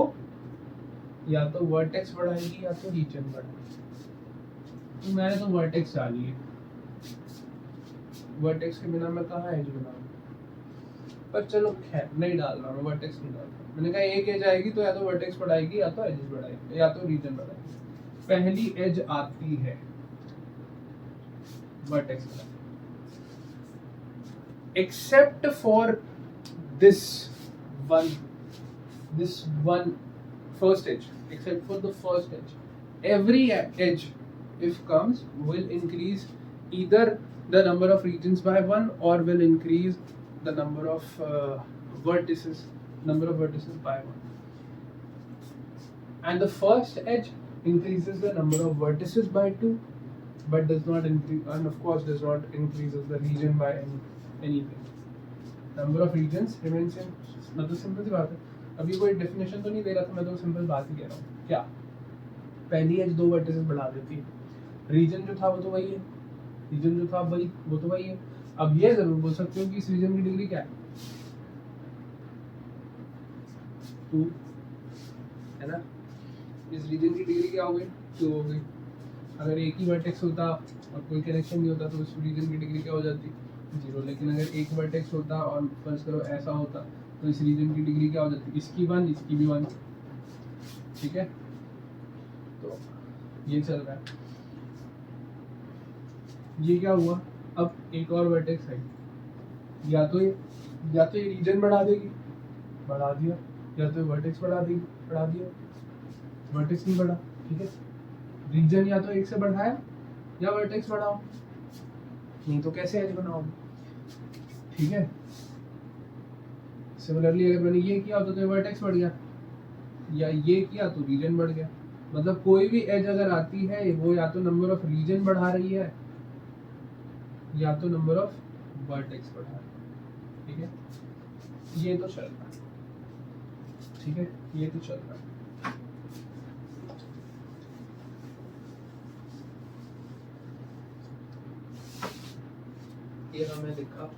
या तो वर्टेक्स बढ़ाएगी या तो रीजन बढ़ाएगी। तो मैंने तो वर्टेक्स डाली है, वर्टेक्स के बिना मैं कहाँ एज बनाऊँ, पर चलो खैर नहीं डाल रहा मैं, वर्टेक्स नहीं डाल रहा। मैंने कहा एक एज आएगी तो या तो वर्टेक्स बढ़ाएगी या तो एजेस बढ़ाएगी या तो रीजन बढ़ाएगी। पहली एज आती है वर्टेक्स बढ़ाएगी, except for this one first edge, except for the first edge, every edge if comes will increase either the number of regions by 1 or will increase the number of vertices by 1, and the first edge increases the number of vertices by 2 but does not increase, and of course does not increases the region by anything. Number of regions remains same. मतलब simple सी बात है, अभी कोई definition तो नहीं दे रहा था, मैं तो सिंपल बात ही कह रहा हूँ। क्या पहली एज 2 वर्टिसेस बढ़ा देती है, रीजन जो था वो तो वही है, रीजन जो था वही वो तो वही है। अब ये जरूर बोल सकते हो कि इस रीजन की डिग्री क्या है, 2 है ना, इस रीजन की डिग्री क्या हो गई, 2 हो गई। अगर एक ही वर्टेक्स होता और कोई कनेक्शन नहीं होता तो उस रीजन की डिग्री क्या हो जाती, 0। लेकिन अगर एक वर्टेक्स होता और फर्ज करो ऐसा होता तो इस रीजन की डिग्री क्या हो जाती, इसकी 1 इसकी भी 1। ठीक है, तो ये चल रहा है। ये क्या हुआ, अब एक और वर्टेक्स है, या तो ये रीजन बढ़ा देगी, बढ़ा दिया, या तो वर्टेक्स बढ़ा देगी, बढ़ा दिया, वर्टेक्स नहीं बढ़ा। ठीक है, रीजन या तो एक से बढ़ाया या वर्टेक्स बढ़ाओ, नहीं तो कैसे एज बनाओ। ठीक है, सिमिलरली अगर मैंने ये किया तो वर्टेक्स बढ़ गया, या ये किया तो रीजन बढ़ गया। मतलब कोई भी एज अगर आती है वो या तो नंबर ऑफ रीजन बढ़ा रही है या तो नंबर ऑफ वर्टेक्स बढ़ा रही है। ठीक है, ये तो चल रहा है। ठीक है, ये तो चल रहा है। ये हमें लिखा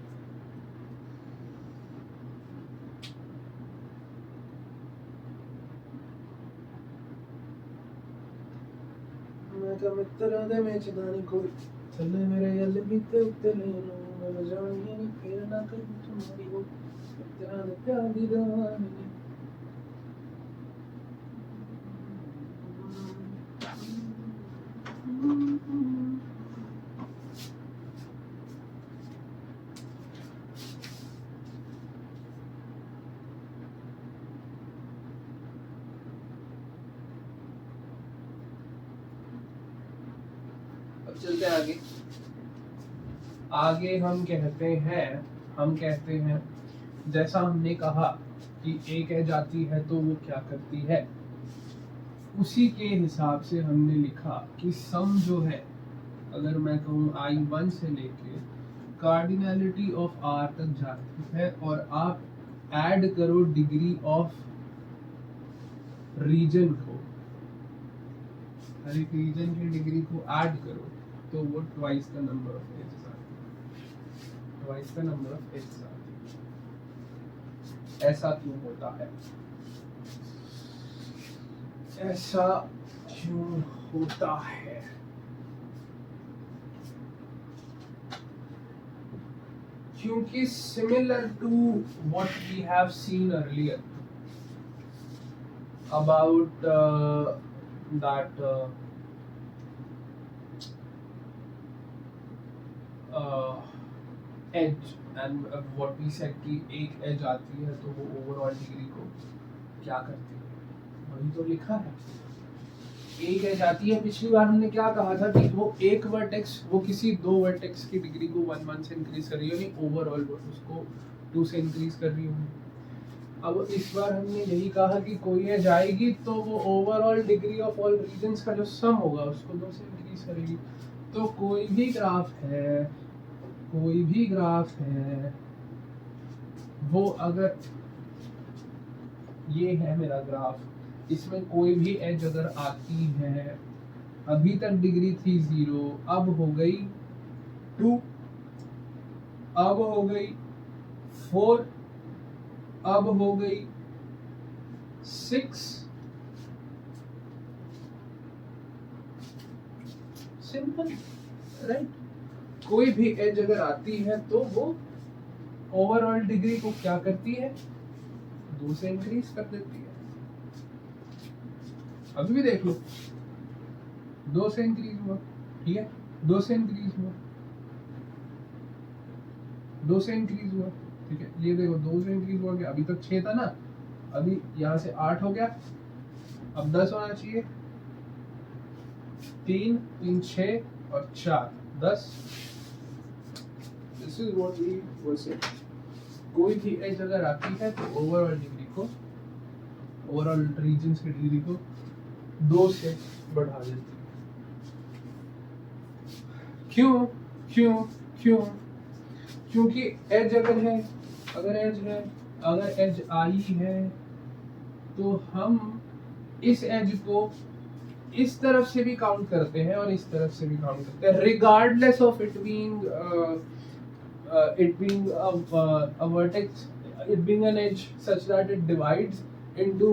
मैं का मित्र दे में चदानी कोई चले मेरे यल बीते उतले नो मैं जानी नहीं फिर ना कर तुम्हारी वो तेरा ने प्यार दी दीवानी। चलते हैं आगे हम कहते हैं जैसा हमने कहा कि एक एज आती है तो वो क्या करती है, उसी के हिसाब से हमने लिखा कि सम जो है, अगर मैं कहूँ I1 से लेके कार्डिनलिटी ऑफ R तक जाती है और आप ऐड करो डिग्री ऑफ रीजन को, हर एक रीजन की डिग्री को ऐड करो तो वो ट्वाइस का नंबर ऑफ एजेस आती है, ट्वाइस का नंबर ऑफ एजेस आती है। ऐसा क्यों होता है, ऐसा क्यों होता है? क्योंकि similar to what we have seen earlier about that edge and what we said कि एक एज आती है तो वो ओवरऑल डिग्री को क्या करती है, वही तो लिखा है। एक एज आती है, पिछली बार हमने क्या कहा था कि वो एक वर्टेक्स वो किसी 2 वर्टेक्स की डिग्री को 1 से इंक्रीज कर रही है, नहीं ओवरऑल उसको 2 से इंक्रीज कर रही होगी। अब इस बार हमने यही कहा कि कोई एज आएगी तो वो overall degree of all regions का जो सम होगा उसको 2 से इंक्रीज करेगी। तो कोई भी ग्राफ है वो अगर ये है मेरा ग्राफ, इसमें कोई भी एज अगर आती है, अभी तक डिग्री थी 0, अब हो गई 2, अब हो गई 4, अब हो गई 6, सिंपल, राइट। कोई भी एज अगर आती है तो वो ओवरऑल डिग्री को क्या करती है, 2 से इंक्रीज कर देती है। अभी भी देख लो, 2 से इंक्रीज हुआ, ठीक है, 2 से इंक्रीज हुआ, 2 से इंक्रीज हुआ, ठीक है। ये देखो 2 से इंक्रीज हुआ कि अभी तक 6 था ना, अभी यहाँ से 8 हो गया, अब 10 होना चाहिए, 3 3 6 और 4 10। This is what we were saying. कोई भी एज अगर आती है तो ओवरऑल डिग्री को, ओवरऑल रीजन्स की डिग्री को 2 से बढ़ा देती है। क्यों क्यों क्यों? क्योंकि एज अगर है, अगर एज आई है तो हम इस एज को इस तरफ से भी काउंट करते हैं और इस तरफ से भी काउंट करते हैं, regardless of it being a vertex, it being an edge such that it divides into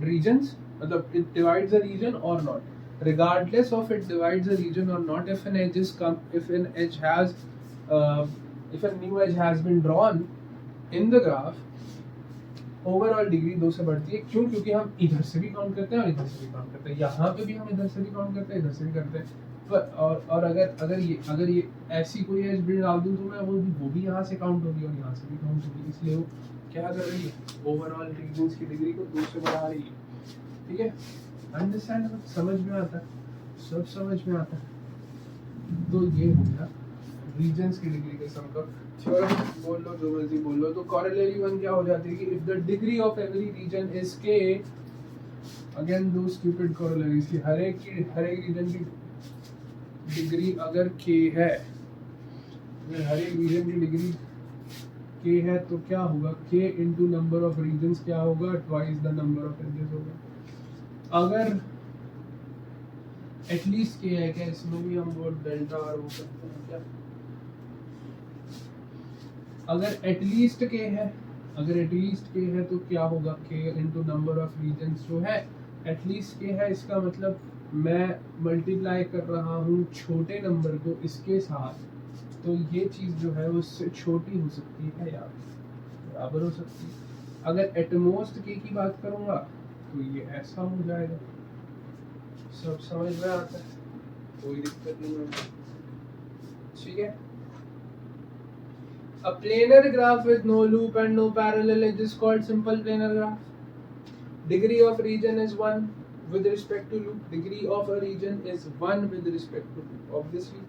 regions, मतलब it divides a region or not. Regardless of it divides a region or not, if an edge has if a new edge has been drawn in the graph, overall degree 2 से बढ़ती है। क्यों? क्योंकि हम इधर से भी काउंट करते हैं और इधर से भी काउंट करते हैं, यहाँ पे भी हम इधर से भी काउंट करते हैं, इधर से भी करते हैं। पर और अगर ये ऐसी कोई एज भी डाल दूँ तो मैं वो भी यहाँ से काउंट होगी और यहाँ से भी काउंट होगी, इसलिए वो क्या कर रही है, ओवरऑल रीजन्स की डिग्री को 2 से बढ़ा रही है। ठीक है, अंडरस्टैंड, समझ में आता है, सब समझ में आता है। तो ये हो गया रीजन्स की डिग्री के सम का थ्योरम, बोल लो जो मर्जी बोल लो। तो कॉरेलरी वन क्या हो जाती है कि if the degree of every region is k, again दो स्टूपिड कॉरेलरीज की, हर एक रीजन की डिग्री अगर के है, अगर हर एक रीजन की डिग्री के है तो क्या होगा, के इनटू नंबर ऑफ रीजन्स क्या होगा, twice the number of edges होगा। अगर एटलीस्ट के है क्या, इसमें भी हम वो डेल्टा और वो करते हैं क्या, अगर एटलीस्ट के है, अगर एटलीस्ट के है तो क्या होगा, के इनटू नंबर ऑफ रीजन्स जो है एटलीस्ट के है, इसका मतलब मैं मल्टीप्लाई कर रहा हूँ छोटे नंबर को इसके साथ, तो ये चीज़ जो है उससे छोटी हो सकती है या बराबर हो सकती है। अगर एटमोस्ट के की बात करूँगा तो ये ऐसा हो जाएगा। सब समझ में आता है, कोई दिक्कत नहीं है, ठीक है। A planar graph with no loop and no parallel edge is called simple planar graph. Degree of region is 1 with respect to loop. Degree of a region is 1 with respect to loop. Obviously,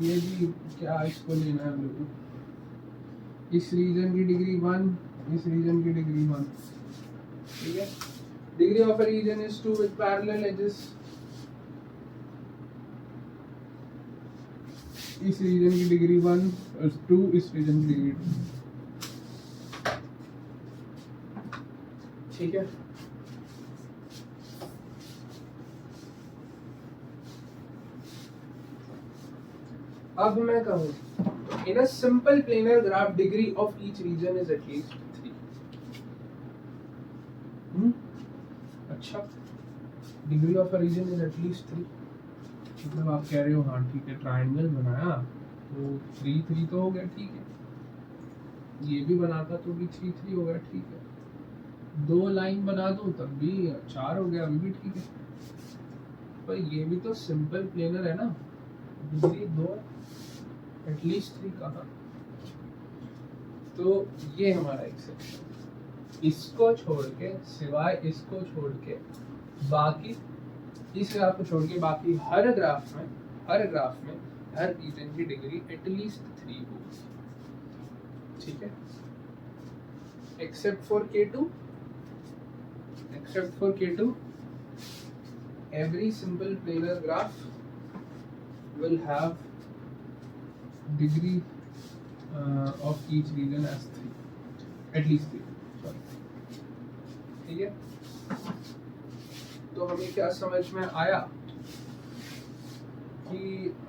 ये भी क्या इसको लेना है हम लोग, इस reason की डिग्री 1, इस रीजन की डिग्री 1, ठीक है। Degree of a region is 2 with parallel edges. इस रीजन की डिग्री 1 और 2, इस रीजन की डिग्री 2, ठीक है। अब मैं कहूँ in a simple planar graph degree of each region is at least 3। अच्छा, degree of a region is at least 3, मतलब आप कह रहे हो हाँ ठीक है, ट्रायंगल बनाया तो 3 3 तो हो गया, ठीक है। ये भी बनाता तो भी 3 3 हो गया, ठीक है। 2 लाइन बना दूं तब भी 4 हो गया, अभी भी ठीक है। पर ये भी तो सिंपल प्लेनर है ना, डिग्री 2 एटलीस्ट 3 कहाँ, तो ये हमारा एक्सेप्शन। इसको छोड़ के, सिवाय इसको छोड़ के बाकी, इस ग्राफ को छोड़ के बाकी हर ग्राफ में हर रीजन की डिग्री एटलीस्ट 3 होगी, ठीक है। Except for K2, every simple planar graph will have degree of each region as 3, at least 3, sorry, ठीक है। तो हमें क्या समझ में आया कि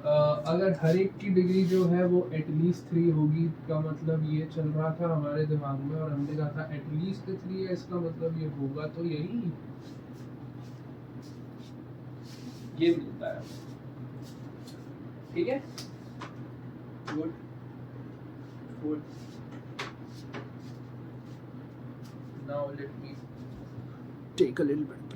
अगर हर एक की डिग्री जो है वो एटलीस्ट 3 होगी, का मतलब ये चल रहा था हमारे दिमाग में और हमने कहा था एटलीस्ट 3 है, इसका मतलब ये होगा तो यही, ये मिलता है। ठीक है, good good. Now let me take a little bit